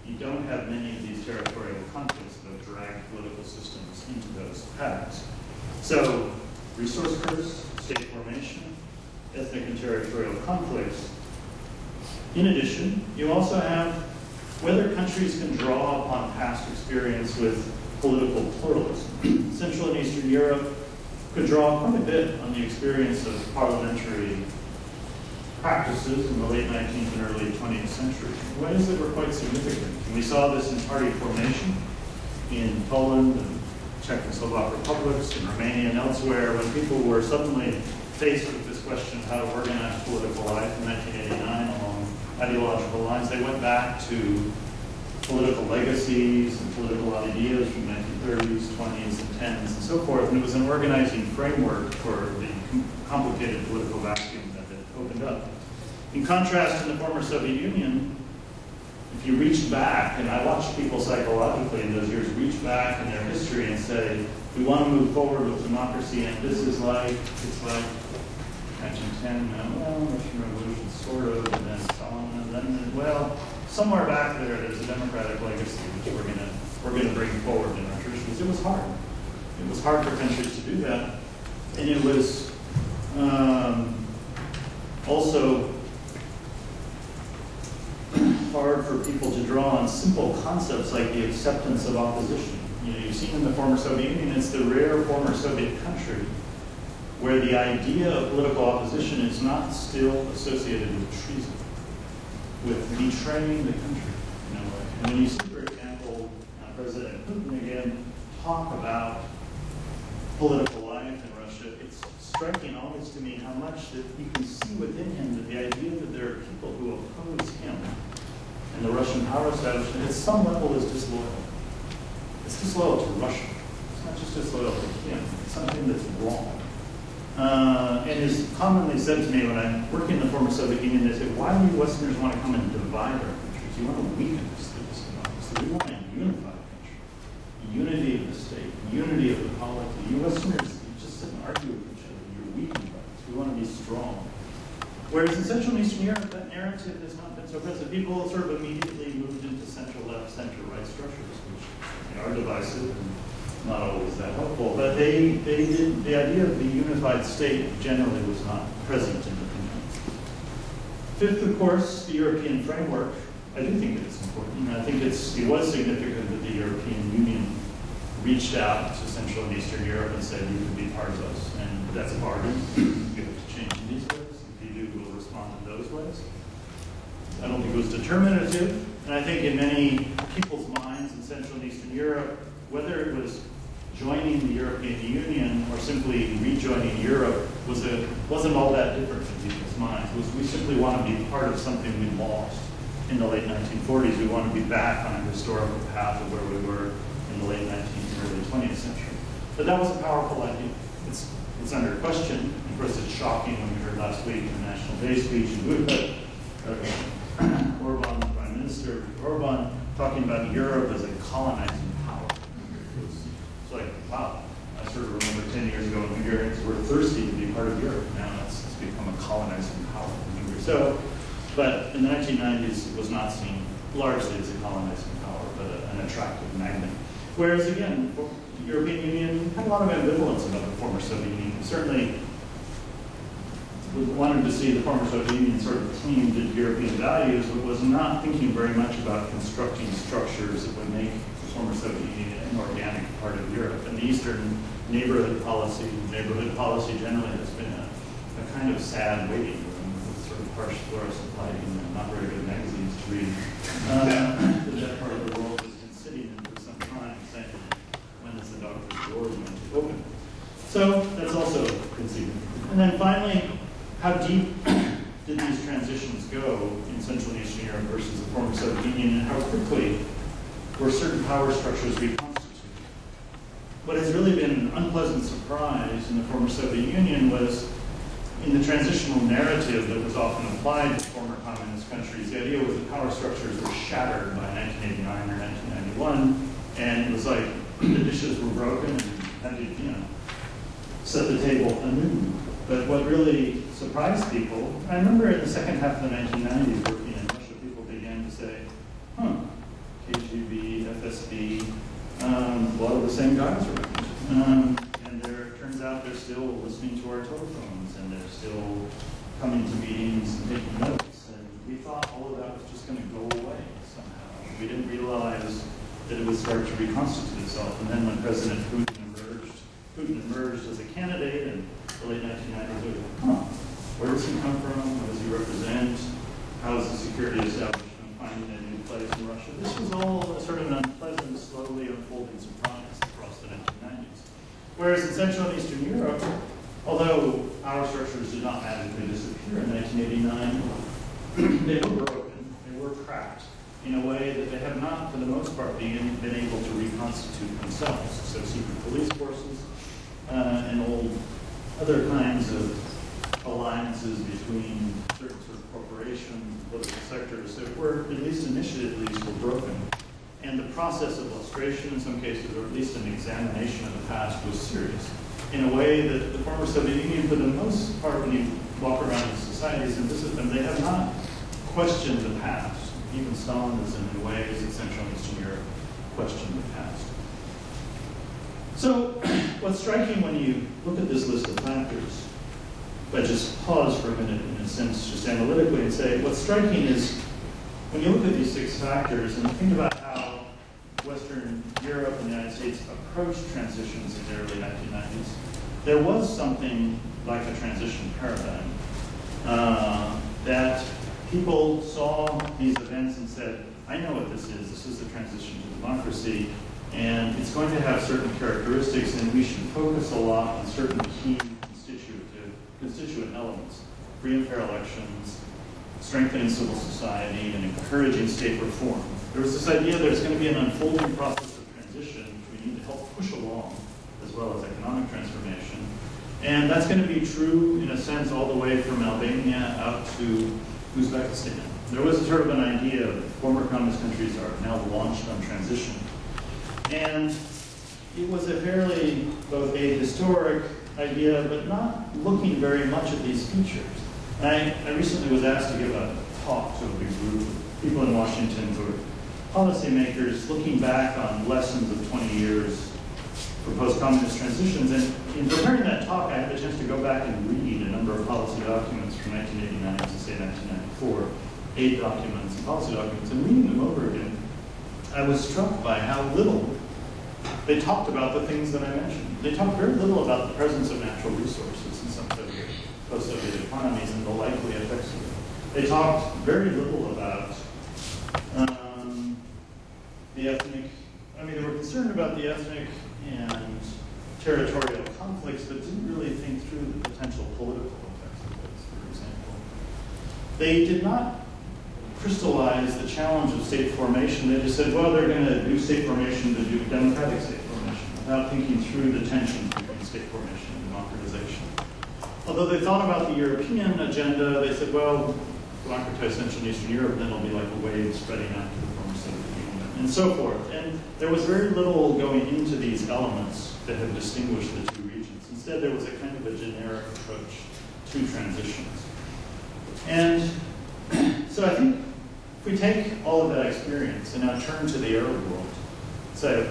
you don't have many of these territorial conflicts that have dragged political systems into those patterns. So, resource curse, state formation, ethnic and territorial conflicts. In addition, you also have whether countries can draw upon past experience with political pluralism. Central and Eastern Europe could draw quite a bit on the experience of parliamentary practices in the late 19th and early 20th century in ways that were quite significant. And we saw this in party formation in Poland and Czech and Slovak republics, in Romania and elsewhere, when people were suddenly faced with this question of how to organize political life in 1989 along ideological lines. They went back to political legacies and political ideas from the 1930s, 20s, and 10s, and so forth. And it was an organizing framework for the complicated political vacuum that had opened up. In contrast, in the former Soviet Union, if you reached back, and I watched people psychologically in those years reach back in their history and say, we want to move forward with democracy, and this is like, it's like 1910, well, Russian Revolution, sort of, and then Stalin, and then, well, somewhere back there, there's a democratic legacy which we're gonna bring forward in our traditions. It was hard. It was hard for countries to do that, and it was also hard for people to draw on simple concepts like the acceptance of opposition. You've seen in the former Soviet Union, it's the rare former Soviet country where the idea of political opposition is not still associated with treason, with betraying the country in a way. And when you see, for example, President Putin again talk about political life in Russia, it's striking always to me how much that you can see within him that the idea that there are people who oppose him and the Russian power establishment at some level is disloyal. It's disloyal to Russia. It's not just disloyal to him. It's something that's wrong. And is commonly said to me when I'm working in the former Soviet Union, they say, why do you Westerners want to come and divide our countries? You want to weaken us through this democracy. We want a unified country. Unity of the state, unity of the polity. You Westerners, you just sit and argue with each other. You're weakening us. We want to be strong. Whereas in Central and Eastern Europe, that narrative has not been so present. People sort of immediately moved into center-left, center-right structures, which are divisive and not always that helpful. But they did, the idea of the unified state generally was not present in the country. Fifth, of course, the European framework. I do think it's important. I think it was significant that the European Union reached out to Central and Eastern Europe and said, you can be part of us. And that's a bargain. You have to change in these ways. If you do, we'll respond in those ways. I don't think it was determinative. And I think in many people's minds in Central and Eastern Europe, whether it was joining the European Union or simply rejoining Europe wasn't all that different in people's minds. It was, we simply want to be part of something we lost in the late 1940s. We want to be back on a historical path of where we were in the late 19th and early 20th century. But that was a powerful idea. It's it's under question. Of course, it's shocking when we heard last week in the National Day speech in Budapest, Orban, Prime Minister Orban, talking about Europe as a colonizing power. It's like, wow. I sort of remember 10 years ago when Hungarians were thirsty to be part of Europe. Now it's become a colonizing power in Hungary. So, but in the 1990s, it was not seen largely as a colonizing power, but an attractive magnet. Whereas again, the European Union had a lot of ambivalence about the former Soviet Union. Certainly wanted to see the former Soviet Union sort of cling to European values, but was not thinking very much about constructing structures that would make the former Soviet Union an organic part of Europe. And the Eastern neighborhood policy generally has been a kind of sad waiting room with sort of harsh fluorescent lighting and not very good magazines to read. That part of the world has been sitting in for some time saying, when is the doctor's door going to open? So that's also conceivable. And then finally, how deep did these transitions go in Central and Eastern Europe versus the former Soviet Union, and how quickly were certain power structures reconstituted? What has really been an unpleasant surprise in the former Soviet Union was in the transitional narrative that was often applied to former communist countries. The idea was that power structures were shattered by 1989 or 1991, and it was like the dishes were broken and had to, set the table anew. But what really surprised people, I remember in the second half of the 1990s working in Russia, people began to say, KGB, FSB, a lot of the same guys around. And it turns out they're still listening to our telephones, and they're still coming to meetings and taking notes. And we thought all of that was just going to go away somehow. We didn't realize that it would start to reconstitute itself. And then when President Putin emerged as a candidate in the late 1990s, we were where does he come from? What does he represent? How is the security establishment finding a new place in Russia? This was all sort of an unpleasant, slowly unfolding surprise across the 1990s. Whereas in Central and Eastern Europe, although power structures did not magically disappear in 1989, they were broken, they were cracked in a way that they have not, for the most part, been able to reconstitute themselves. So secret police forces and old other kinds of alliances between certain sort of corporations, political sectors that were, at least initially, were broken. And the process of illustration, in some cases, or at least an examination of the past, was serious. In a way that the former Soviet Union, for the most part, when you walk around in societies and visit them, they have not questioned the past. Even Stalinism, in ways that Central and Eastern Europe questioned the past. So, what's striking when you look at this list of factors, but just pause for a minute, in a sense, just analytically, and say, what's striking is when you look at these 6 factors and think about how Western Europe and the United States approached transitions in the early 1990s, there was something like a transition paradigm that people saw these events and said, I know what this is. This is the transition to democracy, and it's going to have certain characteristics, and we should focus a lot on certain key constituent elements. Free and fair elections, strengthening civil society, and encouraging state reform. There was this idea that there's going to be an unfolding process of transition, which we need to help push along, as well as economic transformation. And that's going to be true, in a sense, all the way from Albania out to Uzbekistan. There was sort of an idea that former communist countries are now launched on transition. And it was a fairly, both a historic idea, but not looking very much at these features. I recently was asked to give a talk to a big group of people in Washington who are policymakers looking back on lessons of 20 years for post-communist transitions. And in preparing that talk, I had the chance to go back and read a number of policy documents from 1989 to say 1994, 8 documents and policy documents, and reading them over again, I was struck by how little they talked about the things that I mentioned. They talked very little about the presence of natural resources in some post-Soviet economies and the likely effects of it. They talked very little about the ethnic, they were concerned about the ethnic and territorial conflicts, but didn't really think through the potential political effects of those, for example. They did not crystallize the challenge of state formation. They just said, well, they're going to do state formation to do democratic state formation, without thinking through the tension between state formation and democratization. Although they thought about the European agenda, they said, well, democratize Central and Eastern Europe, then it'll be like a wave spreading out to the former Soviet Union, and so forth. And there was very little going into these elements that have distinguished the two regions. Instead, there was a kind of a generic approach to transitions. And so I think if we take all of that experience and now turn to the Arab world, say,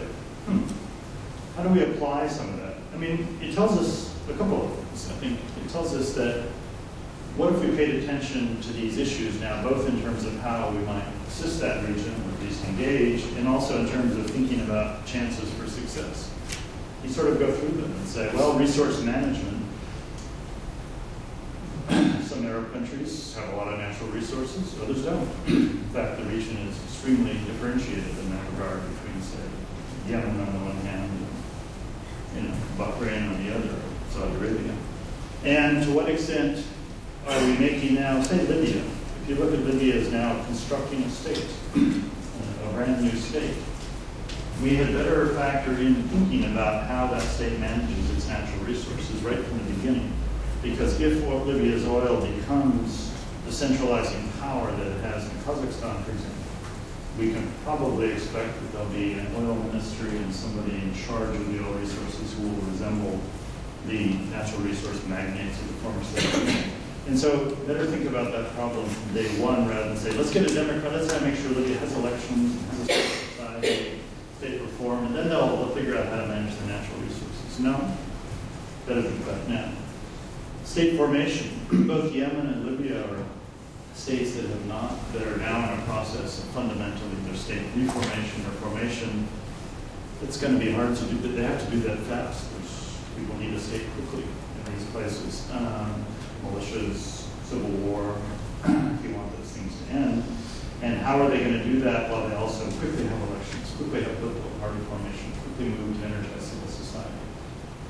how do we apply some of that? I mean, it tells us a couple of things. I think it tells us that what if we paid attention to these issues now, both in terms of how we might assist that region, or at least engage, and also in terms of thinking about chances for success. You sort of go through them and say, well, resource management. Some Arab countries have a lot of natural resources, others don't. In fact, the region is extremely differentiated in that regard between, say, Yemen on the one hand, and Bahrain on the other, Saudi Arabia. And to what extent are we making now, say, Libya? If you look at Libya as now constructing a state, a brand new state, we had better factor in thinking about how that state manages its natural resources right from the beginning. Because if Libya's oil becomes the centralizing power that it has in Kazakhstan, for example, we can probably expect that there'll be an oil ministry and somebody in charge of the oil resources who will resemble the natural resource magnates of the former state. And so better think about that problem from day one rather than say, let's get a Democrat, let's make sure Libya has elections, has a state society, state reform, and then they'll figure out how to manage the natural resources. No, better think about it now. State formation, both Yemen and Libya are states that are now in a process of fundamentally their state reformation or formation. It's going to be hard to do, but they have to do that fast, because people need a state quickly in these places. Militias, civil war, if you want those things to end. And how are they going to do that while they also quickly have elections, quickly have political party formation, quickly move to energize civil society?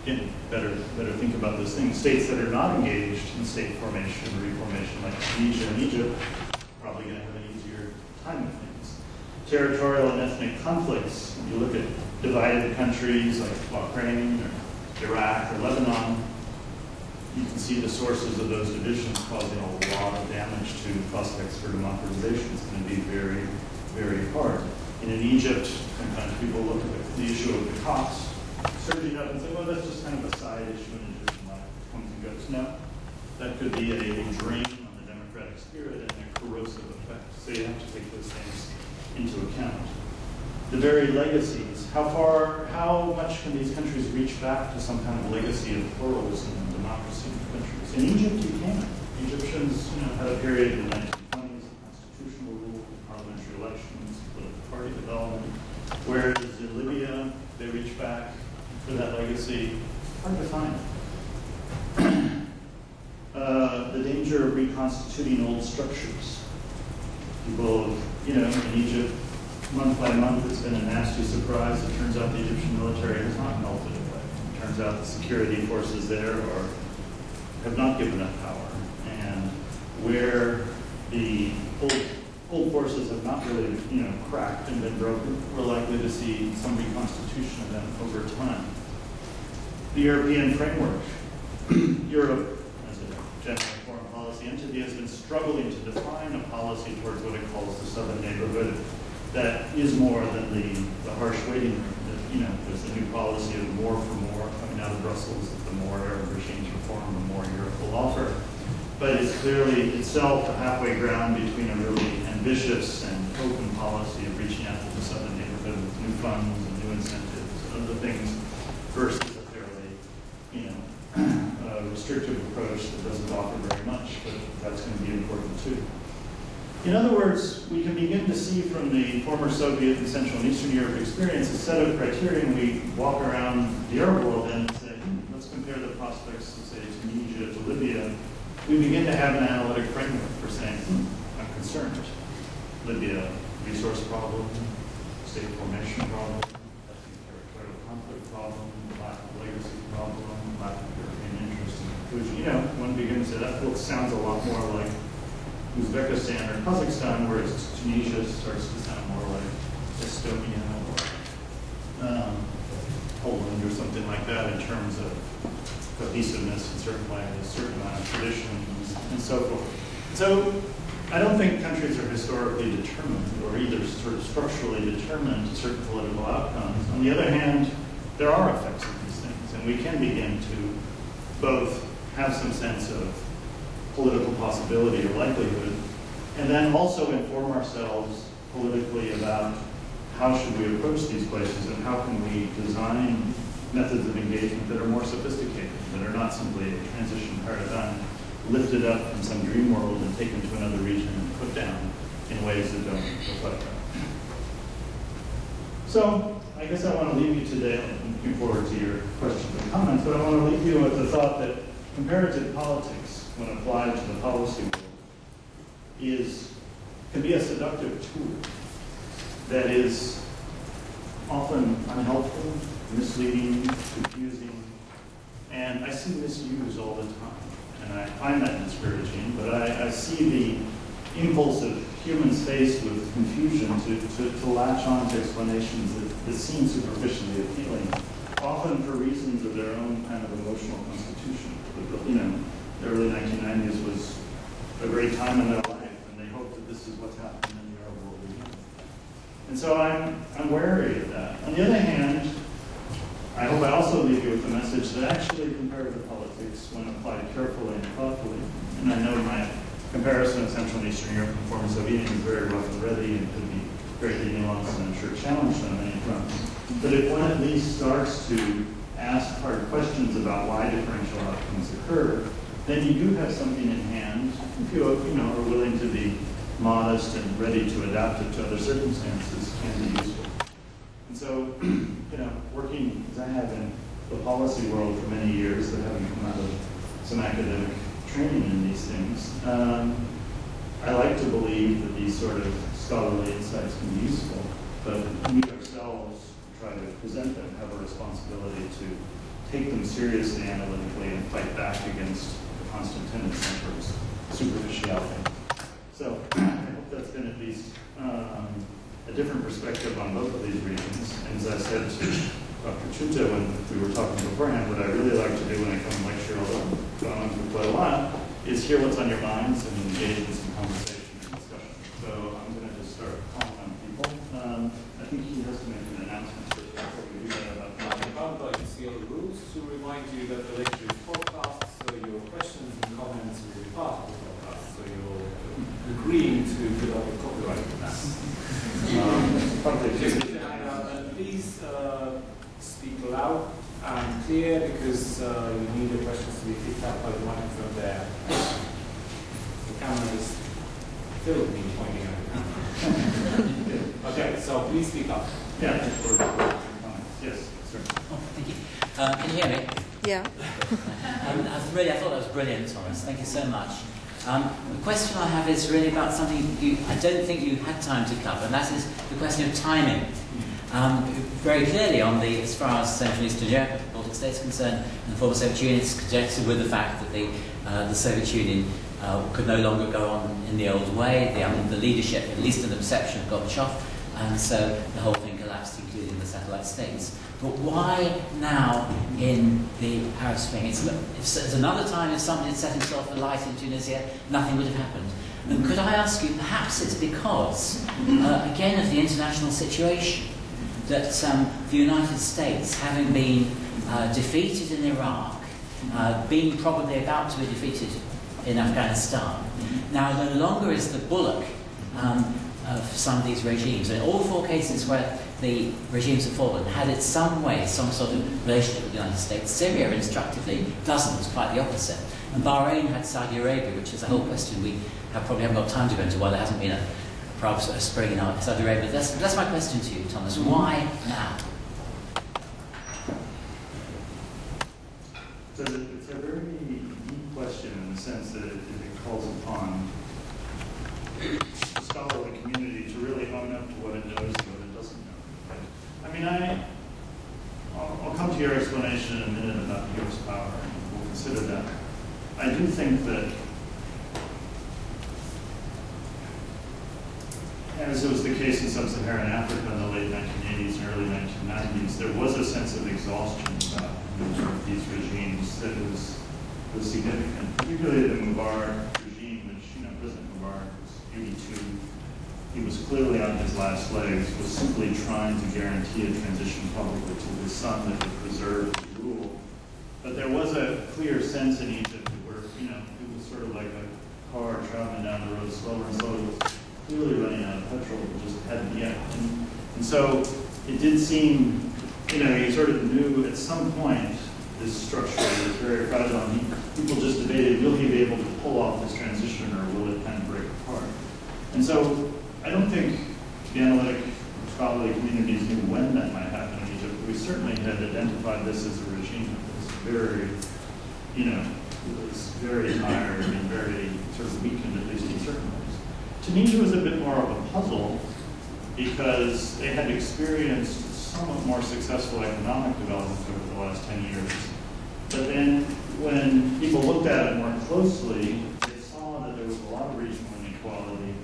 Again, better think about those things. States that are not engaged in state formation or reformation, like Tunisia and Egypt, are probably going to have an easier time of things. Territorial and ethnic conflicts, when you look at divided countries like Bahrain or Iraq or Lebanon, you can see the sources of those divisions causing a lot of damage to prospects for democratization. It's going to be very, very hard. And in Egypt, sometimes people look at the issue of the Copts surging up and say, well, that's just kind of a side issue in Egyptian life. It comes and goes. No, that could be a drain on the democratic spirit and a corrosive effect. So you have to take those things into account. The very legacies. How much can these countries reach back to some kind of legacy of pluralism and democracy in countries? In Egypt, you can. Egyptians had a period in the 1920s of constitutional rule, parliamentary elections, political party development, whereas in Libya, they reach back for that legacy. Hard to find. The danger of reconstituting old structures. People, in Egypt, month by month, it's been a nasty surprise. It turns out the Egyptian military has not melted away. It turns out the security forces there have not given up power. And where the old forces have not really, cracked and been broken, we're likely to see some reconstitution of them over time. The European framework. Europe, as a general foreign policy entity, has been struggling to define a policy towards what it calls the southern neighborhood that is more than the harsh waiting room. There's the new policy of more for more coming out of Brussels, that the more Arab regimes reform, the more Europe will offer. But it's clearly itself a halfway ground between a really ambitious and open policy of reaching out to the southern neighborhood with new funds and new incentives and other things versus a fairly, restrictive approach that doesn't offer very much, but that's going to be important too. In other words, we can begin to see from the former Soviet and Central and Eastern Europe experience a set of criteria, and we walk around the Arab world and say, let's compare the prospects of, say, Tunisia to Libya. We begin to have an analytic framework for saying, I'm concerned. Libya, resource problem, state formation problem, territorial conflict problem, lack of legacy problem, lack of European interest in inclusion. One begins to say, that sounds a lot more like Uzbekistan or Kazakhstan, whereas Tunisia starts to sound more like Estonia or Poland or something like that in terms of cohesiveness in certain ways, a certain amount of traditions, and so forth. So I don't think countries are historically determined or either sort of structurally determined to certain political outcomes. On the other hand, there are effects of these things, and we can begin to both have some sense of political possibility or likelihood, and then also inform ourselves politically about how should we approach these places and how can we design methods of engagement that are more sophisticated, that are not simply a transition paradigm lifted up from some dream world and taken to another region and put down in ways that don't reflect that. So I guess I want to leave you today, I'm looking forward to your questions and comments, but I want to leave you with the thought that comparative politics, when applied to the policy world, can be a seductive tool that is often unhelpful, misleading, confusing, and I see misuse all the time. And I find that discouraging, but I see the impulse of humans faced with confusion to latch on to explanations that seem superficially appealing, often for reasons of their own kind of emotional constitution. You know, the early 1990s was a great time in their life, and they hope that this is what's happening in the Arab world again. And so I'm wary of that. On the other hand, I hope I also leave you with the message that actually comparative politics, when applied carefully and thoughtfully, and I know my comparison of Central and Eastern Europe and former Soviet Union is very rough and ready and could be greatly nuanced and I'm sure challenged on many fronts. But if one at least starts to ask hard questions about why differential outcomes occur, then you do have something in hand if you are willing to be modest and ready to adapt it to other circumstances can be useful. And so, working as I have in the policy world for many years, but having come out of some academic training in these things, I like to believe that these sort of scholarly insights can be useful, but we ourselves try to present them, have a responsibility to take them seriously analytically and fight back against the constant tendency towards superficiality. So I hope that's been at least a different perspective on both of these regions. And as I said to Dr. Chuta when we were talking beforehand, what I really like to do when I come and lecture, although I've gone on for quite a while, is hear what's on your minds and engage in some conversation and discussion. So I'm going to just start calling on people. I think he has to make an announcement first before we do that about the I'd like to see all the rules to remind you that the lecture is podcast, so your questions and comments will be part of the podcast, so you're agreeing to put up a copyright with that. Just keep your hand out and please speak loud and clear because you need the questions to be picked up by the microphone there. The camera is filled me pointing at the camera. Okay, so please speak up. Yeah, yes, sir. Oh, thank you. Can you hear me? Yeah. I thought that was brilliant, Thomas. Thank you so much. The question I have is really about something I don't think you had time to cover, and that is the question of timing. Very clearly, as far as Central and Eastern Europe, the Baltic states are concerned, and the former Soviet Union is conjectured with the fact that the Soviet Union could no longer go on in the old way. The leadership, at least in the perception of Gorbachev, and so the whole thing collapsed, including the satellite states. But why now in the Arab Spring? It's another time if somebody had set himself alight in Tunisia, nothing would have happened. And could I ask you, perhaps it's because, again, of the international situation, that the United States, having been defeated in Iraq, being probably about to be defeated in Afghanistan, now no longer is the bulwark of some of these regimes. In all four cases where the regimes have fallen, had it some way, some sort of relationship with the United States. Syria, instructively, doesn't. It's quite the opposite. And Bahrain had Saudi Arabia, which is a whole question we probably haven't got time to go into, why there hasn't been a spring in Saudi Arabia. That's my question to you, Thomas. Why now? So it's a very deep question in the sense that it calls upon the scholarly community to really own up to what it knows and what it doesn't know. I mean, I'll come to your explanation in a minute about U.S. power, and we'll consider that. I do think that as was the case in sub-Saharan Africa in the late 1980s and early 1990s, there was a sense of exhaustion about these regimes that was significant, particularly the Mubarak regime, which, President Mubarak was 82. He was clearly on his last legs, was simply trying to guarantee a transition publicly to his son that would preserve his rule. But there was a clear sense in Egypt where, it was sort of like a car traveling down the road slower and slower. It was clearly running out of petrol, but just hadn't yet. And so it did seem, you sort of knew at some point this structure was very fragile. And people just debated, will he be able to pull off this transition or will it kind of break apart? And so I don't think the analytic scholarly communities knew when that might happen in Egypt, but we certainly had identified this as a regime that was very, was very tired and very sort of weakened, at least in certain ways. Tunisia was a bit more of a puzzle because they had experienced somewhat more successful economic development over the last 10 years. But then when people looked at it more closely, they saw that there was a lot of regional inequality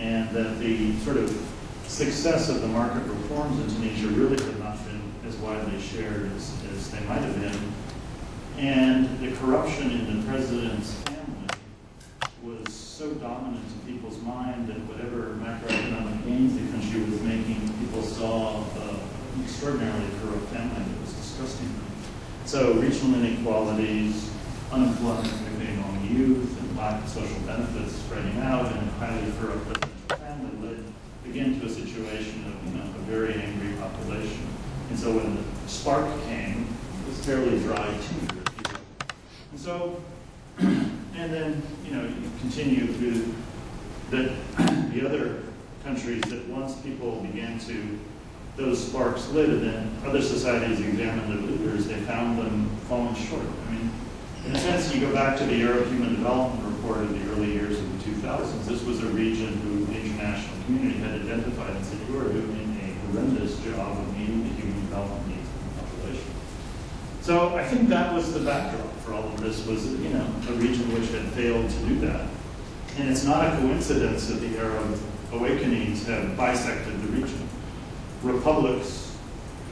and that the sort of success of the market reforms in Tunisia really had not been as widely shared as they might have been. And the corruption in the president's family was so dominant in people's mind that whatever macroeconomic gains the country was making, people saw an extraordinarily corrupt family that was disgusting them. So regional inequalities, unemployment being among youth, and lack of social benefits spreading out, and a highly corrupt presidential family led again to a situation of a very angry population. And so when the spark came, it was fairly dry tinder, if you will. And so, and then you continue through the other countries that once people began to, those sparks lit, and then other societies examined their leaders, they found them falling short. I mean, in a sense, you go back to the Arab Human Development Report of the early years of the 2000s. This was a region who the international community had identified and said, you are doing a horrendous job of meeting the human development needs of the population. So I think that was the backdrop for all of this, was a region which had failed to do that. And it's not a coincidence that the Arab awakenings have bisected the region. Republics,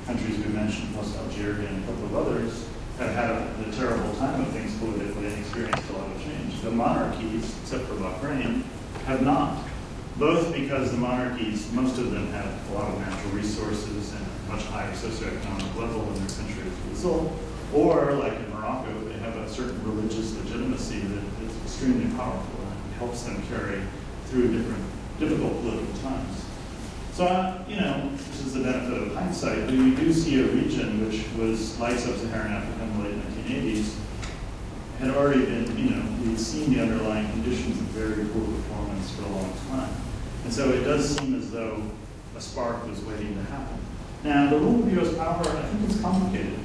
countries we mentioned, plus Algeria and a couple of others, have had a terrible time of things politically and experienced a lot of change. The monarchies, except for Bahrain, have not. Both because the monarchies, most of them have a lot of natural resources and a much higher socioeconomic level in their country as a result, or like in Morocco, they have a certain religious legitimacy that is extremely powerful and helps them carry through difficult political times. So, this is the benefit of hindsight, but we do see a region which was like sub-Saharan Africa in the late 1980s, had already been, we'd seen the underlying conditions of very poor performance for a long time. And so it does seem as though a spark was waiting to happen. Now, the role of U.S. power, I think it's complicated.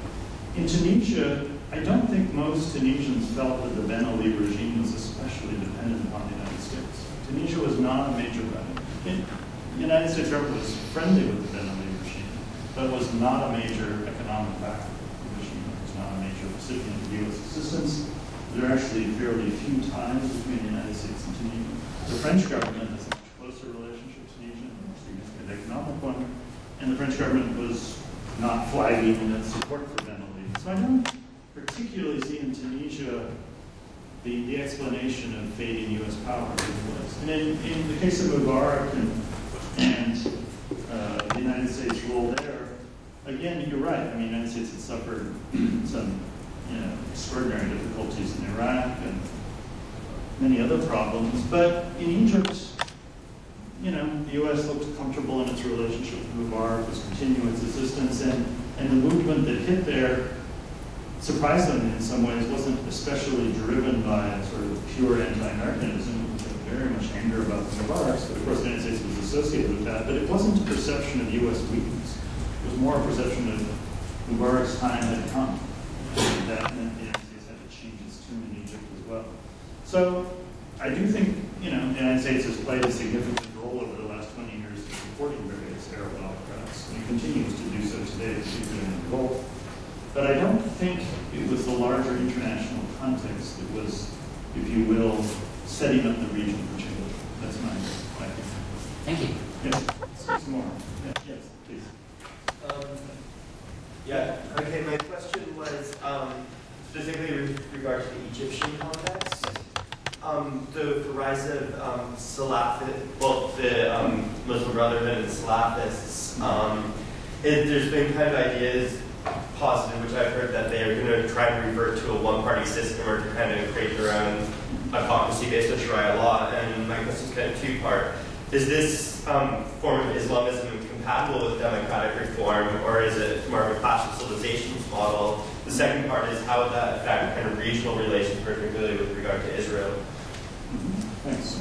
In Tunisia, I don't think most Tunisians felt that the Ben Ali regime was especially dependent upon the United States. Tunisia was not a major the United States government was friendly with the Ben Ali regime, but was not a major economic backer of the regime. It was not a major recipient of U.S. assistance. There are actually fairly few ties between the United States and Tunisia. The French government has a much closer relationship to Tunisia, a more significant economic one, and the French government was not flagging in its support for Ben Ali. So I don't particularly see in Tunisia the explanation of fading U.S. power in the West. And in the case of Mubarak and the United States role there, again, you're right. I mean, the United States had suffered some extraordinary difficulties in Iraq and many other problems. But in Egypt, the U.S. looked comfortable in its relationship with Mubarak, was continuing its assistance, and the movement that hit there, surprisingly in some ways, wasn't especially driven by a sort of pure anti-Americanism. It was very much anger about the Mubaraks, but of course the United States was associated with that. But it wasn't a perception of U.S. weakness. It was more a perception of Mubarak's time had come. And that meant the United States had to change its tune in Egypt as well. So I do think, the United States has played a significant role over the last 20 years in supporting various Arab autocrats, and it continues to do so today, particularly in the Gulf. But I don't think it was the larger international context that was, if you will, setting up the region for change. That's my opinion. Thank you. Yeah, okay, my question was specifically with regard to the Egyptian context. The rise of the Muslim Brotherhood and Salafists, there's been kind of ideas posited, which I've heard, that they are going to try to revert to a one-party system or to kind of create their own autocracy based on Sharia law. And my question is kind of two-part. Is this form of Islamism compatible with democratic reform, or is it more of a clash of civilizations model? The second part is, how would that affect kind of regional relations, particularly with regard to Israel? Thanks.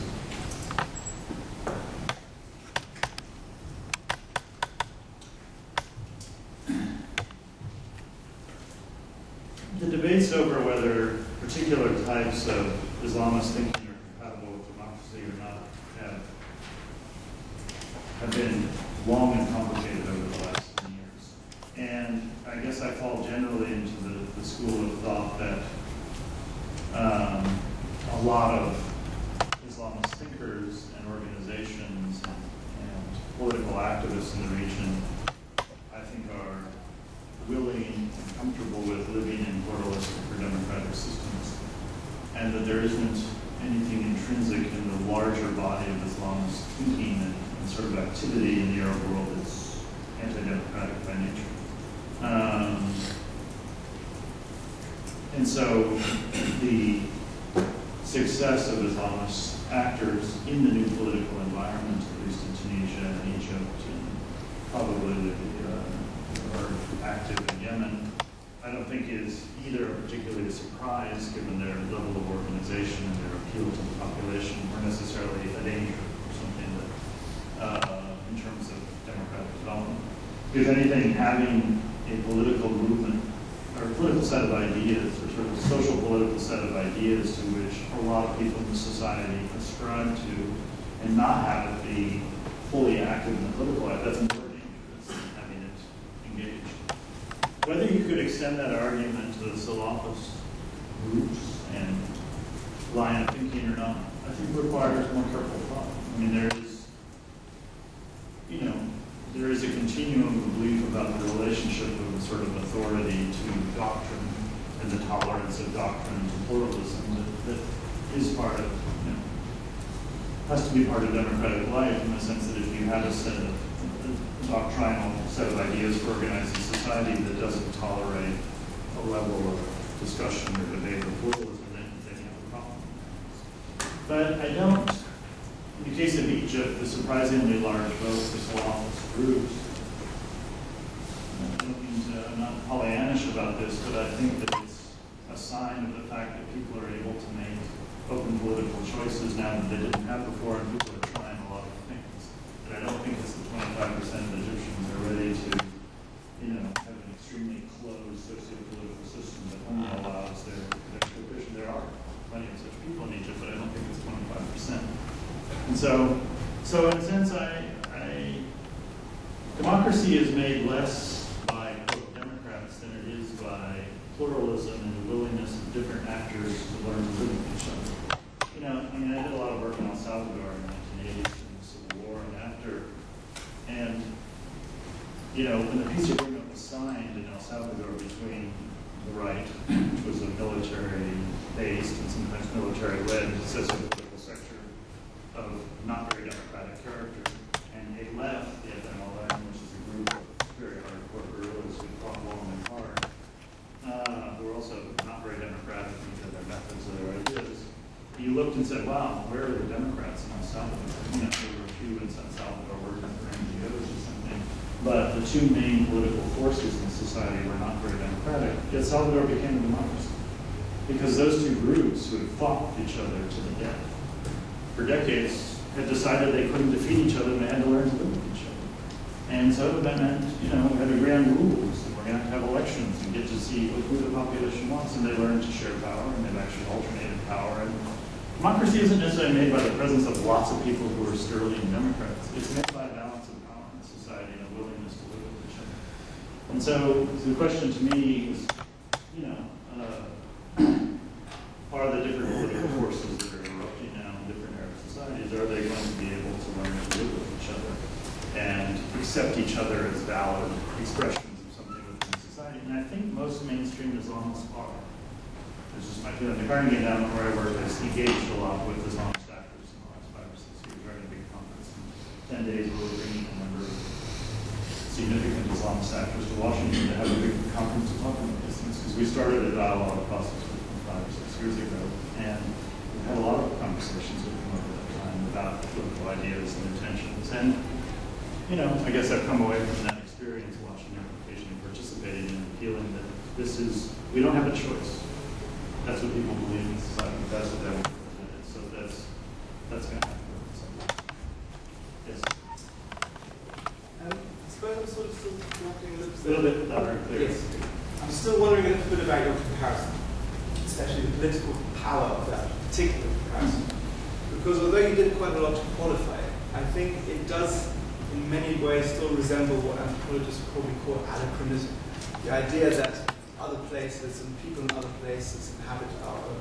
The debates over whether particular types of Islamist thinking are compatible with democracy or not have been long and complicated over the last 10 years. And I guess I fall generally into the school of thought that a lot of Islamist thinkers and organizations and political activists in the region, I think, are willing and comfortable with living in pluralistic or democratic systems, and that there isn't anything intrinsic in the larger body of Islamist thinking and sort of activity in the Arab world that's anti-democratic by nature. And so the success of Islamist actors in the new political environment, at least in Tunisia and Egypt, and probably Libya, or active in Yemen, I don't think is either particularly a surprise given their level of organization and their appeal to the population, or necessarily a danger or something that, in terms of democratic development. If anything, having a political movement or a political set of ideas, or sort of a social political set of ideas to which a lot of people in the society ascribe to, and not have it be fully active in the political life, that's more dangerous than having it engaged. Whether you could extend that argument to the Salafist groups and line of thinking or not, I think requires more careful thought. I mean, there is a continuum of belief about the relationship of sort of authority to doctrine and the tolerance of doctrine to pluralism that is part of, has to be part of democratic life, in the sense that if you have a doctrinal set of ideas for organizing society that doesn't tolerate a level of discussion or debate or pluralism, then you have a problem. But I don't, in the case of Egypt, the surprisingly large vote for Salafist groups, I'm not Pollyannish about this, but I think that it's a sign of the fact that people are able to make open political choices now that they didn't have before, and people are trying a lot of things. But I don't think it's the 25% of Egyptians are ready to, have an extremely closed socio-political system that only allows their coalition. There are plenty of such people in Egypt, but I don't think it's 25%. And so in a sense, democracy is made less by Democrats than it is by pluralism and the willingness of different actors to learn to live with each other. I did a lot of work in El Salvador in the 1980s in the Civil War and after. And, when the peace agreement was signed in El Salvador between the right, which was a military-based and sometimes military-led socio-political sector of not very democratic character, and a left, the FMLN, which is a group of very hardcore guerrillas who fought long and hard, who were also not very democratic because of their methods or their ideas. You looked and said, wow, where are the Democrats in El Salvador? There were a few in San Salvador working for NGOs or something. But the two main political forces in society were not very democratic. Yet Salvador became a democracy. Because those two groups who had fought each other to the death for decades had decided they couldn't defeat each other and they had to learn to live with each other. And so that meant, we had to agree on rules, and we're going to have elections and get to see who the population wants, and they learned to share power, and they've actually alternated power. And democracy isn't necessarily made by the presence of lots of people who are sterling Democrats. It's made by a balance of power in society and a willingness to live with each other. And so the question to me is, are the different political forces that are erupting now in different Arab societies, are they going to be able to learn to live with each other and accept each other as valid expressions of something within society? most mainstream Islamists are. It's just my feeling. The Carnegie Endowment, where I work, has engaged a lot with Islamist actors in the last 5 or 6 years. We're having a big conference in 10 days. We're bringing a number of significant Islamist actors to Washington to have a big conference to talk about these things, because we started a dialogue process with them 5 or 6 years ago, and we had a lot of conversations with them over that time about political ideas and intentions. And, you know, I guess I've come away from that experience watching application and participating in the feeling that this is, we don't have a choice. That's what people believe in society. That's what they want represented. So that's going to happen. So, yes. I suppose I'm sort of still talking A little bit louder. Yes. I'm still wondering a little bit about your comparison, especially the political power of that particular comparison. Because although you did quite a lot to qualify it, I think it does in many ways still resemble what anthropologists would probably call anachronism. The idea that other places and people in other places inhabit our own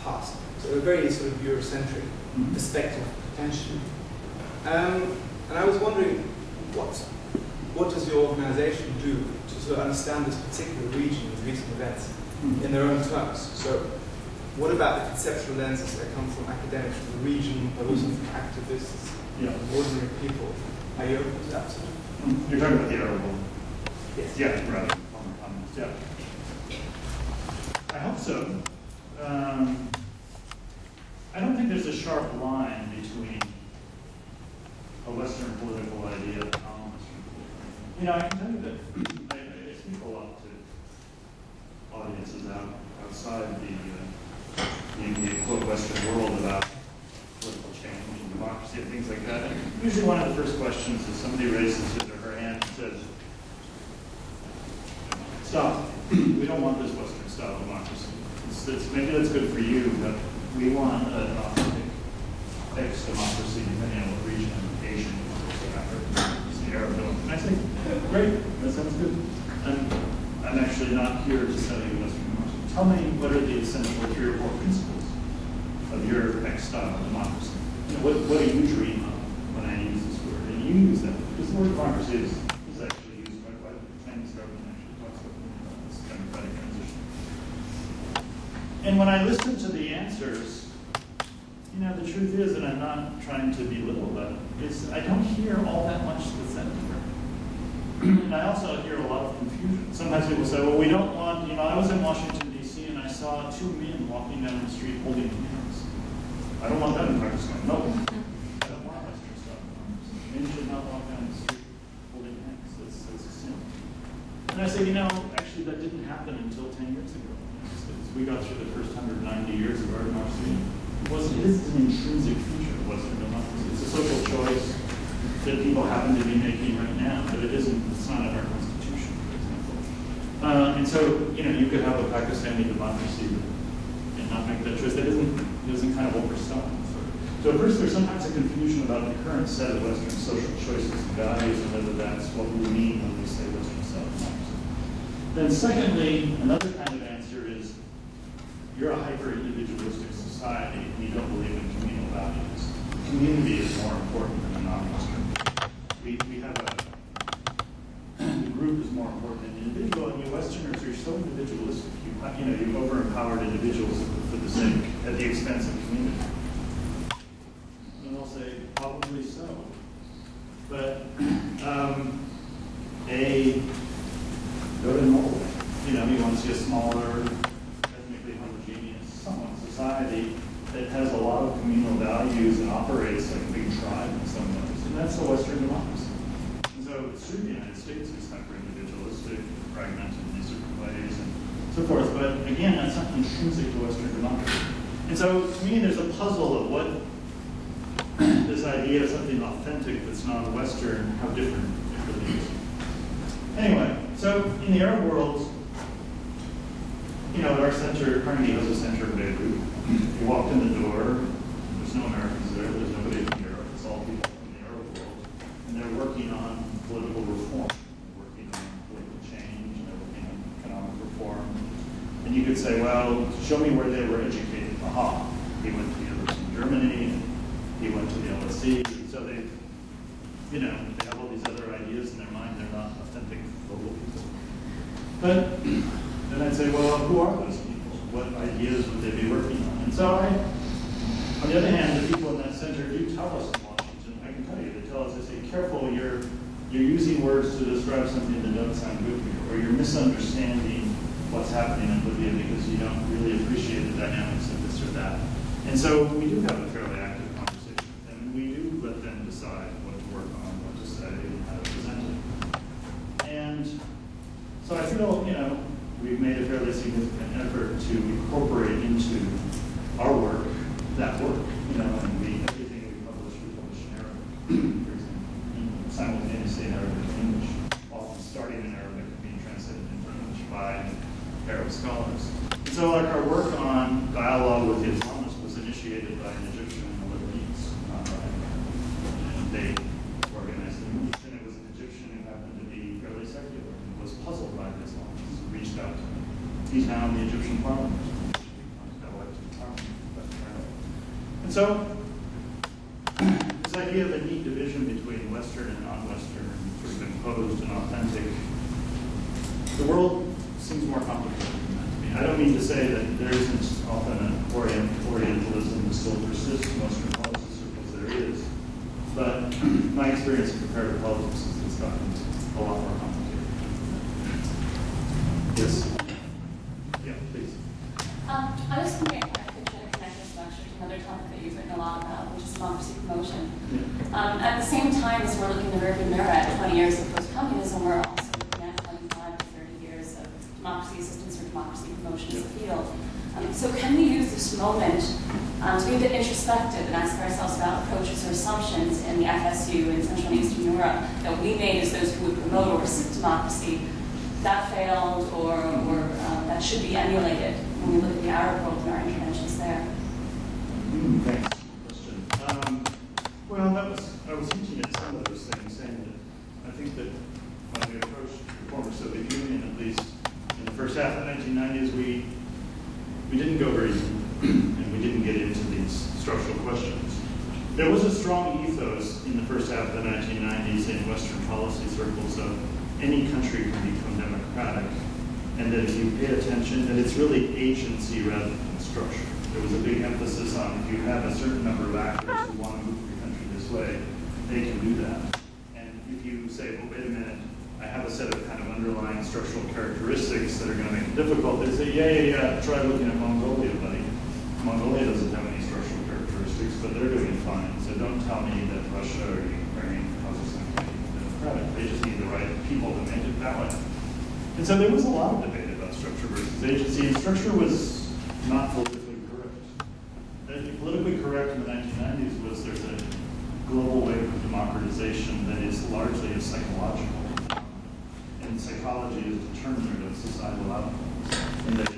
past. So a very sort of Eurocentric perspective, potentially. And I was wondering, what does your organization do to sort of understand this particular region and recent events in their own terms? So what about the conceptual lenses that come from academics from the region, but also from activists, ordinary people? Are you open to that sort of? You're talking about the Arab world? Yes. Yeah, right. Yeah. I hope so. I don't think there's a sharp line between a Western political idea and a non-Western political idea. You know, I can tell you that I speak a lot to audiences outside the quote Western world about political change and democracy and things like that. And usually one of the first questions is somebody raises his or her hand and says, stop. We don't want this Western style democracy. Maybe that's good for you, but we want an authentic fixed democracy depending on what region of Asia you want to Africa, the Arab Middle. And I say, great, that sounds good. I'm actually not here to tell you Western democracy. Tell me what are the essential 3 or 4 principles of your X-style democracy. You know, what do you dream of when I use this word? And you use that, because the word democracy is actually used by the Chinese government. Democratic transition. And when I listen to the answers, you know, the truth is, and I'm not trying to belittle that, is I don't hear all that much that's that different. And I also hear a lot of confusion. Sometimes people say, well, we don't want, you know, I was in Washington, D.C., and I saw 2 men walking down the street holding hands. I don't want that in Pakistan. No. I don't want Western style democracy. Men should not walk down the street holding hands. That's a sin. And I say, you know, actually that didn't happen until 10 years ago. We got through the first 190 years of our democracy. It is an intrinsic feature of Western democracy. It's a social choice that people happen to be making right now, but it's not in our constitution, for example. And so, you know, you could have a Pakistani democracy and not make that choice. That isn't kind of what we're selling. So at first there's sometimes a confusion about the current set of Western social choices and values and whether that's what we mean when we say Western style democracy. Then secondly, another kind of answer is you're a hyper-individualistic society and you don't believe in communal values. Community is more important than the non-Western. We have the group is more important than the individual, and you Westerners are so individualistic. You've over-empowered individuals for the sake, at the expense of community. And I'll say, probably so. But go to Norway. You know, you want to see a smaller, ethnically homogeneous, somewhat society that has a lot of communal values and operates like a big tribe in some ways. And that's the Western democracy. And so it's true the United States is hyper-individualistic, fragmented in these different ways, and so forth. But again, that's not intrinsic to Western democracy. And so to me, there's a puzzle of what this idea of something authentic that's non-Western, how different it really is. Anyway, so in the Arab world, you know, at our center, Carnegie has a center in Beirut. You walked in the door, there's no Americans there, there's nobody from Europe, it's all people from the Arab world. And they're working on political reform, they're working on political change, and they're working on economic reform. And you could say, well, show me where they were educated. Aha, he went to the University of Germany, and he went to the LSE, and so they, you know, they have all these other ideas in their mind, they're not authentic global people. But then I'd say, well, who are those people? What ideas would they be working on? And so on the other hand, the people in that center do tell us in Washington, I can tell you, they tell us, they say, careful, you're using words to describe something that doesn't sound good to you, or you're misunderstanding what's happening in Libya because you don't really appreciate the dynamics of this or that. And so we do have a fairly active conversation with them, and we do let them decide what to work on, what to say, and how to present it. And so I feel, we've made a fairly significant effort to incorporate into our work that work, and everything we publish in Arabic, for example, simultaneously in Arabic and English, often starting in Arabic and being translated into English by Arab scholars. And so like our work on dialogue with the Islamists was initiated by an Egyptian and a Lebanese. And they organized the movement, and it was an Egyptian who happened to be fairly secular and was puzzled by the Islamists, reached out to him. He's now in the Egyptian parliament. And so, this idea of a neat division between Western and non-Western, sort of imposed and authentic, the world seems more complicated than that to me. I don't mean to say that there isn't often an Orientalism that still persists in Western policy circles. There is. But my experience in comparative politics is it's gotten a lot more complicated. Yes? Yeah, please. I was wondering if I could try to connect this lecture to another topic that you've written a lot about, which is democracy promotion. Yeah. At the same time as we're looking in the rearview mirror at 20 years of post-communism, we're also looking at 25 to 30 years of democracy assistance or democracy promotion as a field. So can we use this moment to be a bit introspective and ask ourselves about approaches or assumptions in the FSU in Central and Eastern Europe that we made as those who would promote or assist democracy that failed or that should be emulated when we look at the Arab world and our interventions there? Thanks for the question. Well, I was hinting at some of those things, saying that I think that when we approached the former Soviet Union, at least in the first half of the 1990s, we didn't go very deep, and we didn't get into these structural questions. There was a strong ethos in the first half of the 1990s in Western policy circles of any country can become democratic, and that if you pay attention, that it's really agency rather than structure. There was a big emphasis on if you have a certain number of actors who want to move your country this way, they can do that. And if you say, well, wait a minute, I have a set of kind of underlying structural characteristics that are going to make it difficult, they say, yeah, try looking at Mongolia, buddy. Mongolia doesn't have any structural characteristics, but they're doing fine. So don't tell me that Russia or Ukraine causes them to be democratic. They just need the right people to make it valid. And so there was a lot of debate about structure versus agency, and structure was not politically correct. Politically correct in the 1990s was there's a global wave of democratization that is largely a psychological. And psychology is a determinant of societal outcomes. And that,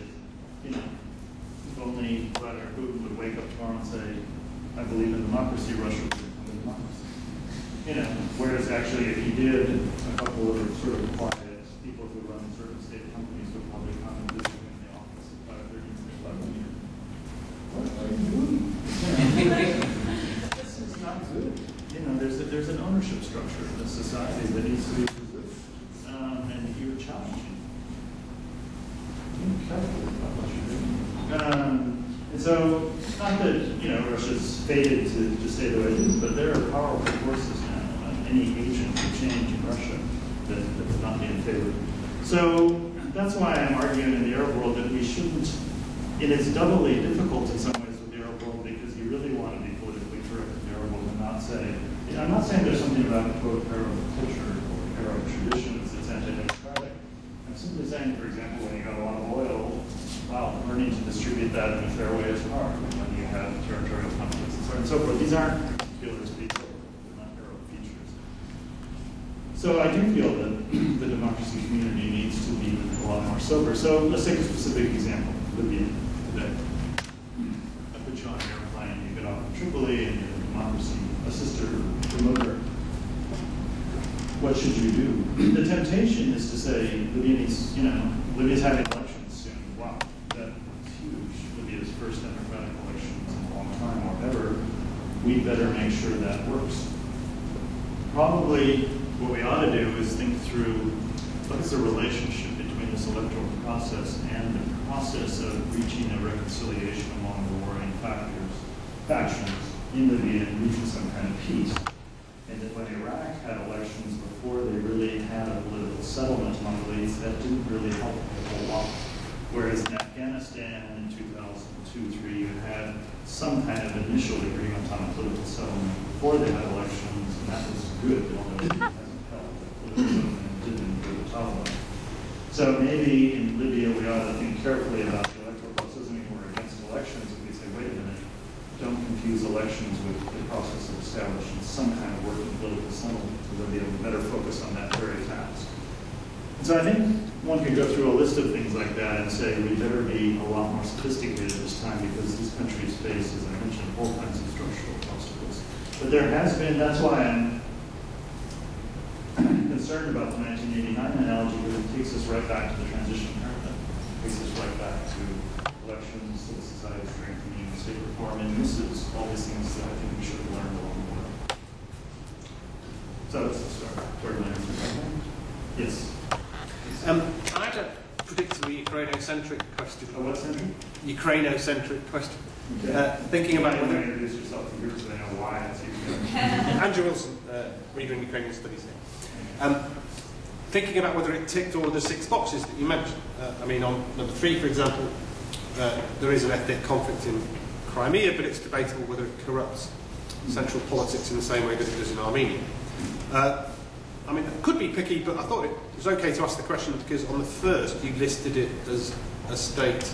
if only Vladimir Putin would wake up tomorrow and say, I believe in democracy, Russia would become a democracy. Whereas actually if he did, a couple of sort of quiet people who run sort of state companies would probably come and visit him in the office at 5:30 and say, what are you doing? This is not good. There's an ownership structure in this society that needs to be preserved. And you're challenging. Be careful about what you're doing. And so, not that Russia's fated to stay the way it is, but there are powerful forces now. Any agent of change in Russia that would not be in favor. So that's why I'm arguing in the Arab world that we shouldn't. And it's doubly difficult in some ways with the Arab world because you really want to be politically correct in the Arab world and not say. I'm not saying there's something about quote Arab culture or Arab traditions that's anti-democratic. I'm simply saying, for example, when you have a lot of oil, wow, learning to distribute that in a fair way is hard. When you have territorial conflicts and so on and so forth, these aren't particular species, they're not Arab features. So I do feel that the democracy community needs to be a lot more sober. So let's take a specific example, Libya today. I put you on an airplane, you get off in Tripoli, and you're a democracy assister, promoter. What should you do? The temptation is to say, Libya's having elections soon. Wow, that's huge. Libya's first democratic elections in a long time or ever. We better make sure that works. Probably what we ought to do is think through what is the relationship between the this electoral process and the process of reaching a reconciliation among the warring factions in Libya and reaching some kind of peace. And that when Iraq had elections before they really had a political settlement among the elites, that didn't really help a whole lot. Whereas in Afghanistan in 2002-03, you had some kind of initial agreement on a political settlement before they had elections, and that was good, although it hasn't held the political settlement and didn't include the Taliban. So maybe in Libya we ought to think carefully about the electoral process. Doesn't mean we're against elections. If we say, wait a minute, don't confuse elections with the process of establishing some kind of working political settlement, so we'll be able to better focus on that very task. And so I think one could go through a list of things like that and say we better be a lot more sophisticated this time because these countries face, as I mentioned, all kinds of structural obstacles. But there has been, that's why I'm concerned about the 1989 analogy, because it takes us right back to the transition paradigm. It takes us right back to elections, civil society strengthening, state reform, and this is all these things that I think we should have learned along the way. So that's the start. Yes. I had a predictably Ukrainocentric question. Oh, what centric? Ukrainocentric question. Okay. Thinking about whether whether... introduce yourself to groups, so I know why it's Ukraine. Andrew Wilson, reader in Ukrainian Studies here. Thinking about whether it ticked all of the 6 boxes that you mentioned. I mean, on number 3, for example, there is an ethnic conflict in Crimea, but it's debatable whether it corrupts central politics in the same way that it does in Armenia. I mean, it could be picky, but I thought it was okay to ask the question because on the first you listed it as a state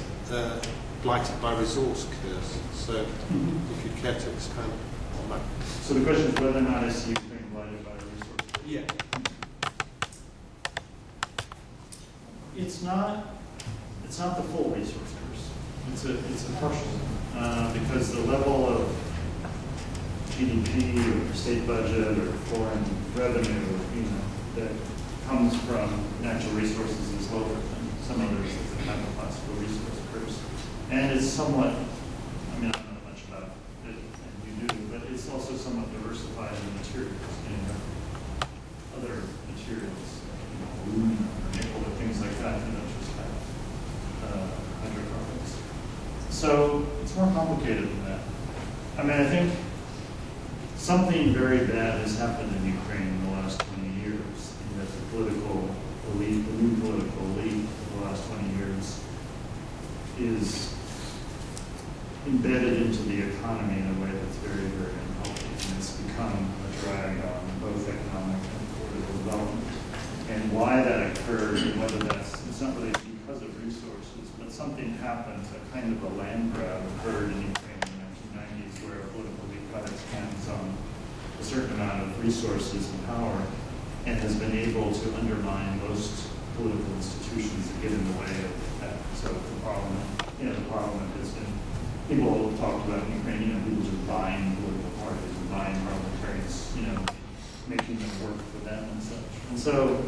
blighted by resource curse. So if you'd care to expand on that. So the question is whether or not it's Ukraine blighted by resource curse. Yeah. It's not the full resource curse. It's a partial because the level of GDP or state budget or foreign revenue, that comes from natural resources is lower than some others that have a classical resource curse. And it's somewhat, I mean, I don't know much about it, and you do, but it's also somewhat diversified in materials. Other materials, aluminum or nickel or things like that, you don't just have hydrocarbons. So it's more complicated than that. I mean, I think something very bad has happened in Ukraine in the last 20 years, in that the political elite, the new political elite of the last 20 years is embedded into the economy in a way that's very, very unhealthy. And it's become a drag on both economic and political development. And why that occurred, and whether it's not really because of resources, but something happened, a kind of a land grab occurred in Ukraine in the 1990s where a political elite got its hands on a certain amount of resources and power and has been able to undermine most political institutions that get in the way of that. So the parliament has been, people talked about in Ukraine, people just buying political parties and buying parliamentarians, making them work for them and such. And so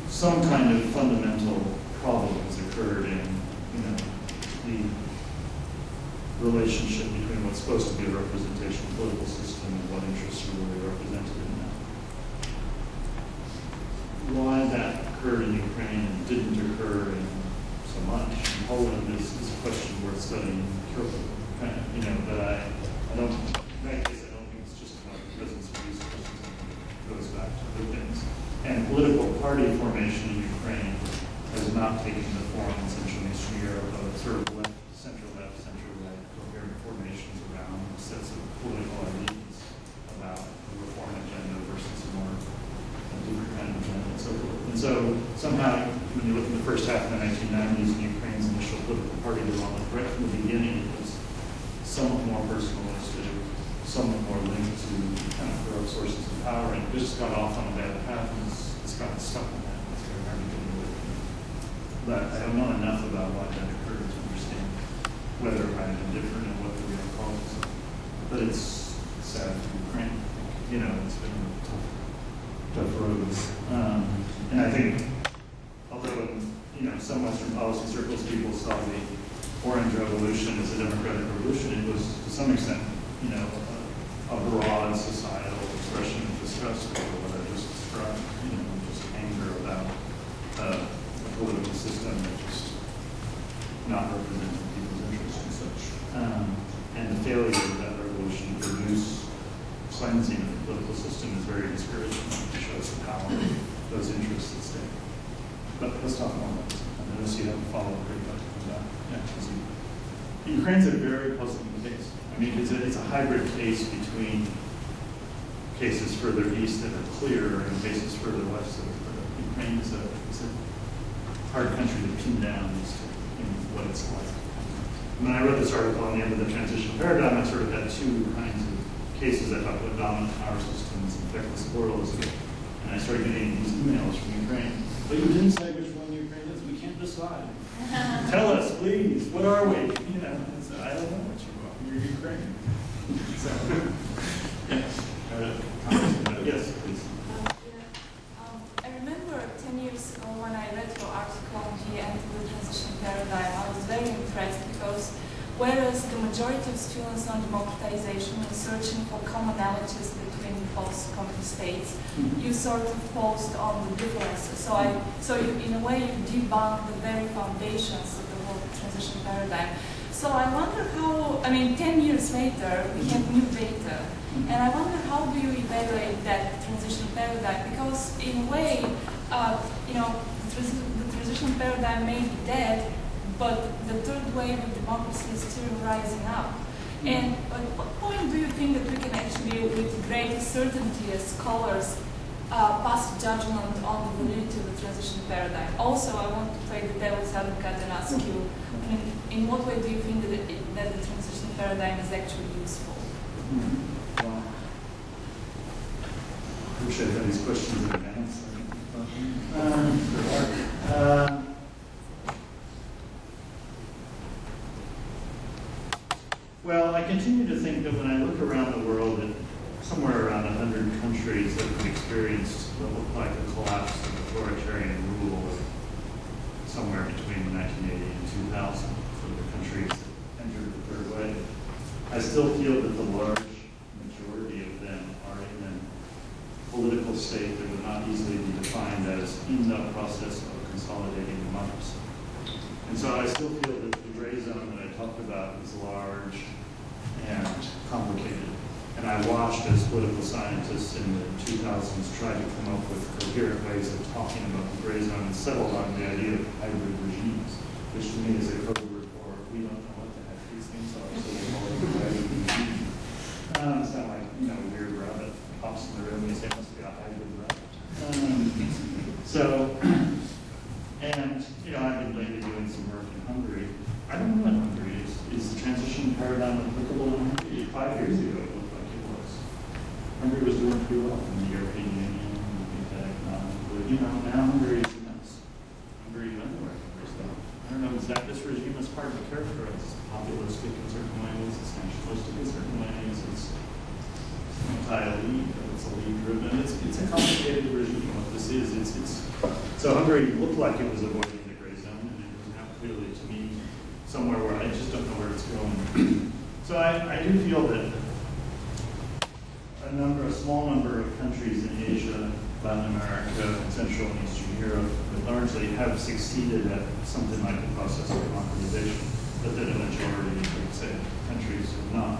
some kind of fundamental problem has occurred in, the relationship between what's supposed to be a representational political system and what interests are really represented in that. Why that occurred in Ukraine and didn't occur in so much in Poland is a question worth studying carefully. But I don't, in that case, I don't think it's just about the presence of these questions. It goes back to other things. And political party formation in Ukraine has not taken the form in Central and Eastern Europe of sort of center-left, center-right, coherent formations around sets of political ideas about the reform agenda versus a more different kind of agenda and so forth. And so somehow, when you look at the first half of the 1990s in Ukraine's initial political party development, right from the beginning, it was somewhat more personalistic, somewhat more linked to kind of corrupt sources of power, and it just got off on a bad path and it's gotten stuck in that. It's very hard to get away from it. But I don't know enough about why that occurred to understand whether it might have been different and what the real causes are. But it's sad for Ukraine. It's been tough roads. And I think, although in some Western policy circles people saw the Orange Revolution as a democratic revolution, it was to some extent, a broad societal expression of disgust over what I just described, just anger about not representing people's interests and such. And the failure of that revolution to produce cleansing of the political system is very discouraging. It shows the power of those interests at stake. But let's talk more about this. I notice you haven't followed very much on that. Yeah, Ukraine's a very puzzling case. I mean, it's a hybrid case between cases further east that are clear and cases further west that are clear. Ukraine is a hard country to pin down as to what it's like. When I wrote this article on the end of the transitional paradigm, I sort of had two kinds of cases. I talked about dominant power systems and feckless pluralism. And I started getting these emails from Ukraine. But you didn't say which one Ukraine is. We can't decide. Tell us, please. What are we? You know, I don't know what you are. You're Ukraine. So, yes. Yes, please. I remember 10 years ago when I read your article on the end of the transition paradigm, I was very impressed because whereas the majority of students on democratization were searching for commonalities between post-communist states, you sort of posed on the differences. So in a way, you debunk the very foundations of the whole transition paradigm. So I wonder how, I mean, 10 years later, we have new data. And I wonder how do you evaluate that transition paradigm? Because in a way, you know, the transition paradigm may be dead, but the third wave of democracy is still rising up. And at what point do you think that we can actually, with greater certainty as scholars, pass judgment on the validity of the transition paradigm? Also, I want to play the devil's advocate and ask you, I mean, in what way do you think that the transition paradigm is actually useful? Well, I wish I had these questions in advance. Well, I continue to think that when I look around the world, that somewhere around 100 countries that have experienced what looked like a collapse of authoritarian rule somewhere between 1980 and 2000 for the countries that entered the third wave. I still feel that the large majority of them are in a political state that would not easily be defined as in the process of consolidating democracy. And so I still feel that the gray zone that I talked about is large and complicated. And I watched as political scientists in the 2000s try to come up with coherent ways of talking about the gray zone and settled on the idea of hybrid regimes, which to me is a code word for we don't know what the heck these things are, so we call it a hybrid regime. It's not like, you know, a weird rabbit pops in the room and you say it must be a hybrid rabbit. And, you know, I've been lately doing some work in Hungary. I don't know what Hungary is. Is the transition paradigm applicable in Hungary? 5 years ago, it looked like it was. Hungary was doing pretty well in the European Union, economically. You know, now Hungary is a mess. Hungary, you know where Hungary's going. I don't know, is that this regime is hard to characterize? It's populistic in certain ways, it's nationalistic in certain ways, it's anti-elite, it's elite-driven. It's a complicated regime. What this is, so Hungary looked like it was avoiding the gray zone, and it was now clearly, to me, somewhere where I just don't know where it's going. So I do feel that a small number of countries in Asia, Latin America, Central and Eastern Europe, that largely have succeeded at something like the process of democratization, but that a majority, I would say, countries have not.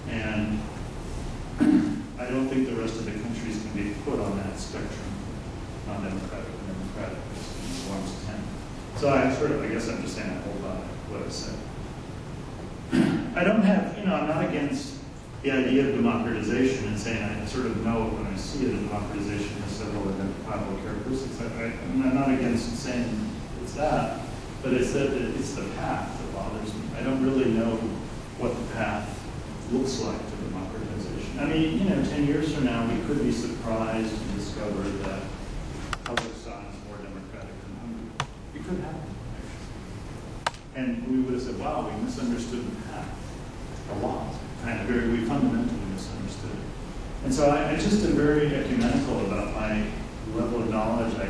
And I don't think the rest of the countries can be put on that spectrum, non-democratic and democratic, as one to 10. So I guess I'm just saying I hold by what I said. I don't have, you know, I'm not against the idea of democratization and saying I sort of know it when I see it, and democratization has several identifiable characteristics. I'm not against saying it's that, but it's that it's the path that bothers me. I don't really know what the path looks like to democratization. I mean, you know, 10 years from now, we could be surprised to discover that Kazakhstan is more democratic than Hungary. It could happen, actually. And we would have said, wow, we misunderstood the path a lot. We fundamentally misunderstood it. And so I just am very ecumenical about my level of knowledge. I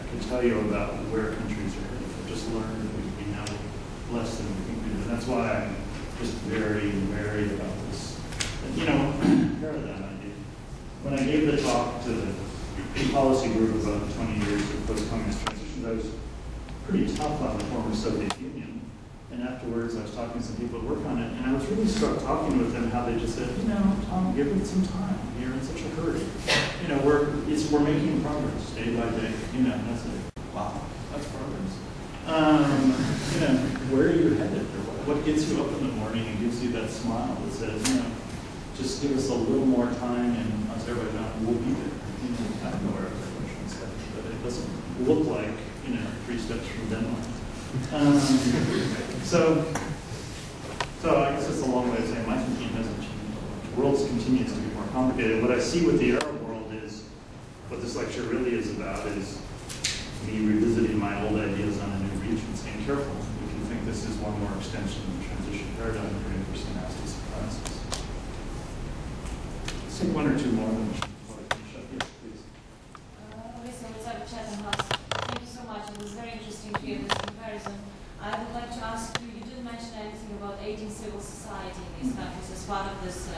could tell you about where countries are headed. I've just learned that we know less than we think we do. And that's why I'm just very wary about this. And, you know, paradigm idea. When I gave the talk to the policy group about the 20 years of post-communist transitions, I was pretty tough on the former Soviet Union. And afterwards, I was talking to some people who work on it, and I was really struck talking with them how they just said, you know, Tom, give it some time. You're in such a hurry. You know, we're making progress day by day. You know, and I said, wow, that's progress. You know, where are you headed? Or what gets you up in the morning and gives you that smile that says, you know, just give us a little more time, and Azerbaijan will be there. You know, I don't know where Azerbaijan's headed, but it doesn't look like, you know, 3 steps from Denmark. So I guess that's a long way of saying my thinking hasn't changed. The world continues to be more complicated. What I see with the Arab world is, what this lecture really is about is me revisiting my old ideas on a new region, saying, careful, if you think this is one more extension of the transition paradigm, you're going to see nasty surprises. Let's take 1 or 2 more. Before I finish up. Yes, please. Okay, so let's have a chat and ask. Thank you so much. It was very interesting to hear this comparison. I would like to ask you, you didn't mention anything about aiding civil society in these countries as part of this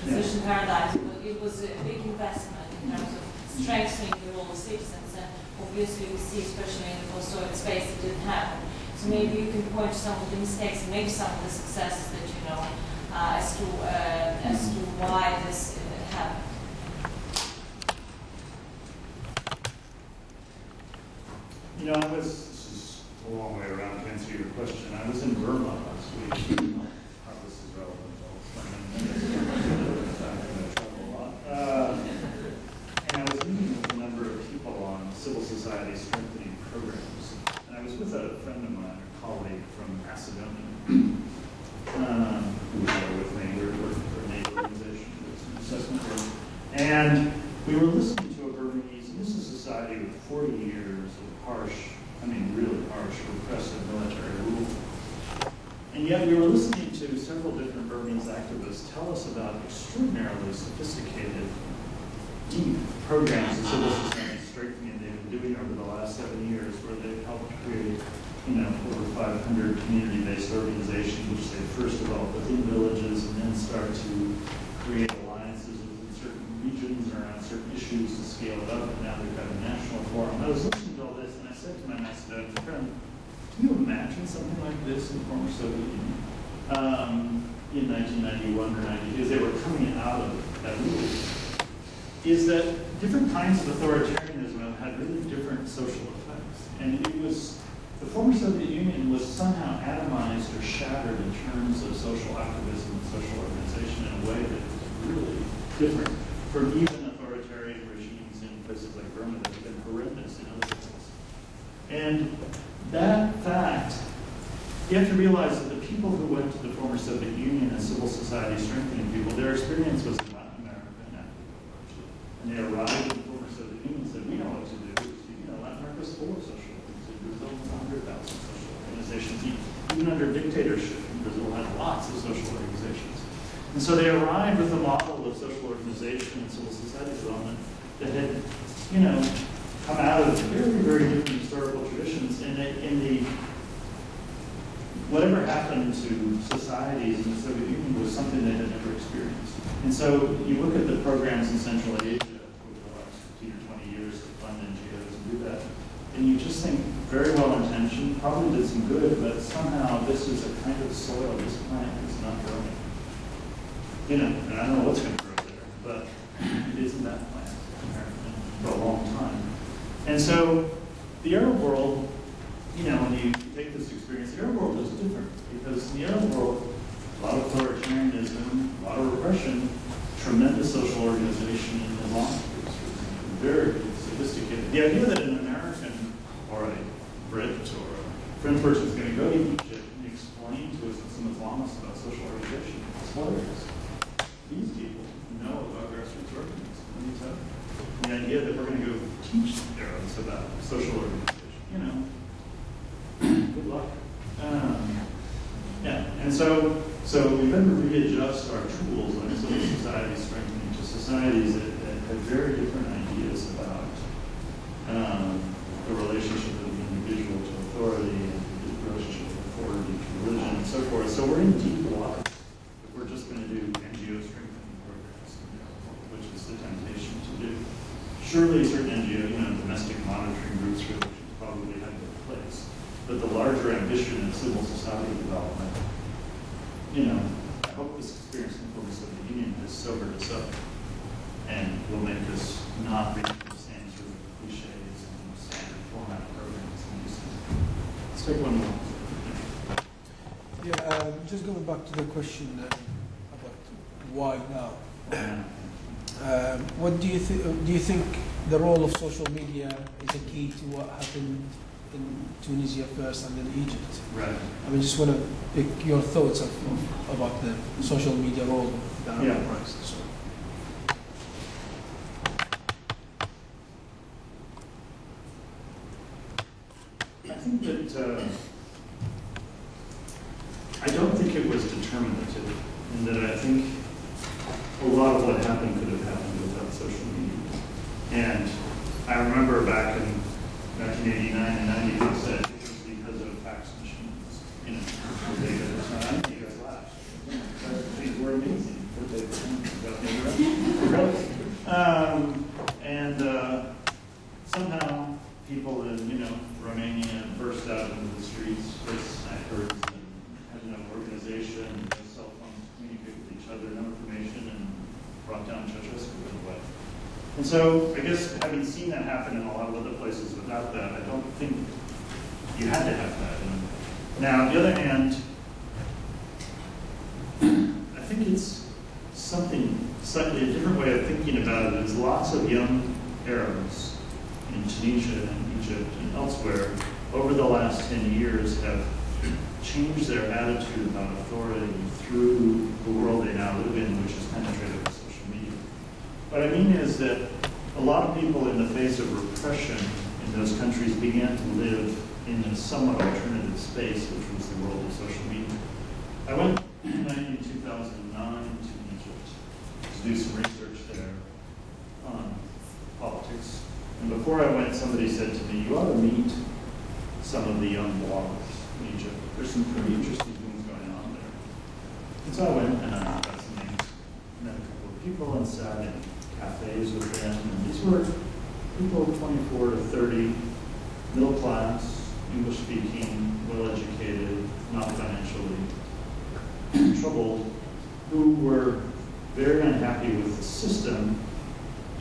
transition paradigm, but it was a big investment in terms of strengthening the role of citizens, and obviously we see, especially in the post-Soviet space, it didn't happen. So maybe you can point to some of the mistakes and maybe some of the successes that you know as to why this happened. You know, this is a long way around to answer your question. I was in Burma last week. How this is relevant, I'll explain in a minute. I'm going to travel a lot. And I was meeting with a number of people on civil society strengthening programs. And I was with a friend of mine, a colleague from Macedonia, who was there with me. We were working for a NATO organization, an assessment group. And we were listening to a Burmese, and this is a society with 40 years of harsh, I mean really harsh, repressive military rule. And yet we were listening to several different Burmese activists tell us about extraordinarily sophisticated, deep programs of civil society strengthening they've been doing over the last 7 years, where they've helped create, you know, over 500 community-based organizations, which they first developed within villages and then start to create alliances within certain regions around certain issues to scale it up, and now they've got a national forum. I was listening to all this, and I said to my Macedonian friend, can you imagine something like this in the former Soviet Union in 1991 or 92, as they were coming out of that rule? Is that different kinds of authoritarianism have had really different social effects. And it was, the former Soviet Union was somehow atomized or shattered in terms of social activism and social organization in a way that was really different from even authoritarian regimes in places like Burma that have been horrendous in other places. And that fact, you have to realize that the people who went to the former Soviet Union as civil society strengthening people, their experience was in Latin America and Africa. And they arrived in the former Soviet Union and said, we know what to do. You know, Latin America is full of social organizations. Brazil has 100,000 social organizations. Even under dictatorship, Brazil had lots of social organizations. And so they arrived with a model of social organization and civil society development that had, you know, come out of very, very different historical traditions. And whatever happened to societies in the Soviet Union was something they had never experienced. And so you look at the programs in Central Asia over the last 15 or 20 years that fund NGOs and do that, and you just think very well intentioned, probably did some good, but somehow this is a kind of soil, this plant is not growing. You know, and I don't know what's going to grow there, but it isn't that plant apparently for a long time. And so the Arab world, you know, when you take this experience, the Arab world is different because in the Arab world, a lot of authoritarianism, a lot of repression, tremendous social organization in Islamic groups, very sophisticated. The idea that an American or a Brit or a French person is going to go to Egypt and explain to us some Islamists about social organization is hilarious. These people know about grassroots organisms. Let me tell you. The idea that we're going to go teach Arabs about social organization, you know, good luck. Yeah, and so we better readjust our tools like civil society strengthening to societies that have very different ideas about the relationship of the individual to authority and the relationship of authority to religion and so forth. So we're in deep water if we're just going to do NGO strengthening programs, which is the temptation to do. Surely certain NGO, you know, domestic monitoring groups for elections probably have their place. but the larger ambition of civil society development, you know, I hope this experience in the Soviet Union has sobered us up and will make us not reach the same sort of cliches and standard format programs and these things. Let's take one more. Yeah, just going back to the question about why now. What do you think? Do you think the role of social media is a key to what happened in Tunisia first and then Egypt? Right. I mean, just want to pick your thoughts about the social media role of the Arab Uprising. So. I think that I don't think it was determinative, in that I think a lot of what happened could have happened without social media. And I remember back in 1989 and 90, they said it was because of fax machines. You know, I think you guys laughed. Things were amazing. And somehow people in, you know, Romania burst out into the streets with snipers and had no organization, no cell phones to communicate with each other, no information, and brought down Ceausescu in a way. And so I guess having seen that happen in a lot of other places without that, I don't think you had to have that. Now, on the other hand, I think it's something slightly a different way of thinking about it. Is lots of young Arabs in Tunisia and Egypt and elsewhere over the last 10 years have changed their attitude about authority through the world they now live in, which is penetrated by social media. What I mean is that a lot of people in the face of repression in those countries began to live in a somewhat alternative space, which was the world of social media. I went in 2009 to Egypt to do some research there on politics. And before I went, somebody said to me, you ought to meet some of the young bloggers in Egypt. There's some pretty interesting things going on there. And so I went and I got some names, met a couple of people and sat in cafes with them. And these were people 24 to 30, middle class, English speaking, well educated, not financially troubled, who were very unhappy with the system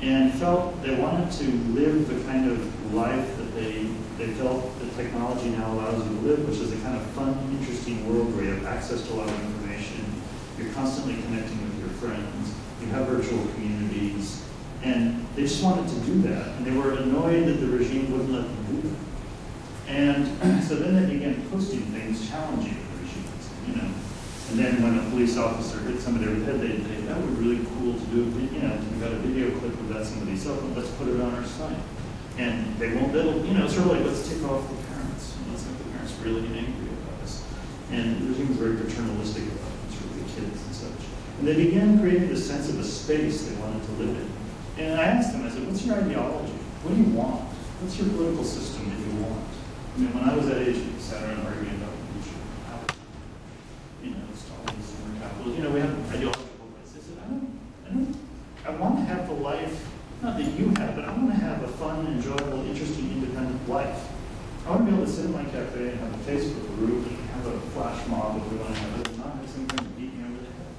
and felt they wanted to live the kind of life that they felt that technology now allows you to live, which is a kind of fun, interesting world where you have access to a lot of information, you're constantly connecting with your friends, you have virtual communities, and they just wanted to do that. And they were annoyed that the regime wouldn't let them do that. And so then they began posting things challenging the regime, you know. And then when a police officer hit somebody over the head, they'd say, that would be really cool to do, you know, we got a video clip of that somebody's cell phone, let's put it on our site. And they won't, you know, sort of like, let's tick off the parents. Let's make the parents really angry about us. And the regime was very paternalistic about sort of the kids and such. And they began creating this sense of a space they wanted to live in. And I asked them, I said, what's your ideology? What do you want? What's your political system that you want? I mean, when I was that age, we sat around arguing about the future of power. You know, Stalinism or capitalism. You know, we have ideological rights. I said, I want to have the life, not that you have, but I want to have a fun, enjoyable, interesting, independent life. I want to be able to sit in my cafe and have a Facebook group and have a flash mob if we want to have it, and not have something to beat me over the head.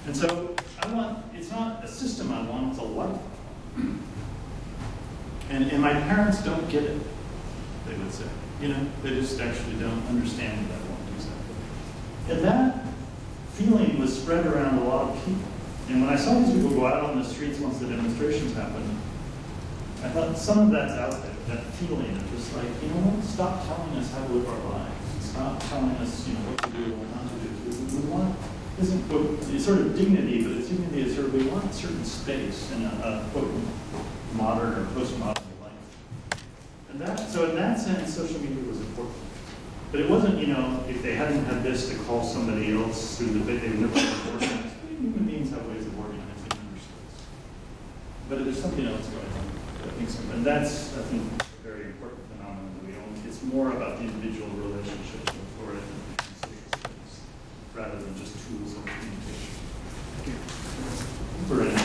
And so I want, it's not a system I want, it's a life. And my parents don't get it, they would say. You know, they just actually don't understand what I want exactly. And that feeling was spread around a lot of people. And when I saw these people go out on the streets once the demonstrations happened, I thought some of that's out there, that feeling of just like, you know what, stop telling us how to live our lives. Stop telling us, you know, what to do and what not to do. We want, it's sort of dignity, but it's dignity is sort of, we want a certain space in a quote, modern or postmodern life. And that, so in that sense, social media was important. But it wasn't, you know, if they hadn't had this to call somebody else through the bit, they would never have organized. Human beings have ways of organizing their space. But there's something else going on. I think so. And that's, I think, a very important phenomenon that we don't, it's more about the individual relationship with authority and social space, rather than just tools of communication. Thank you.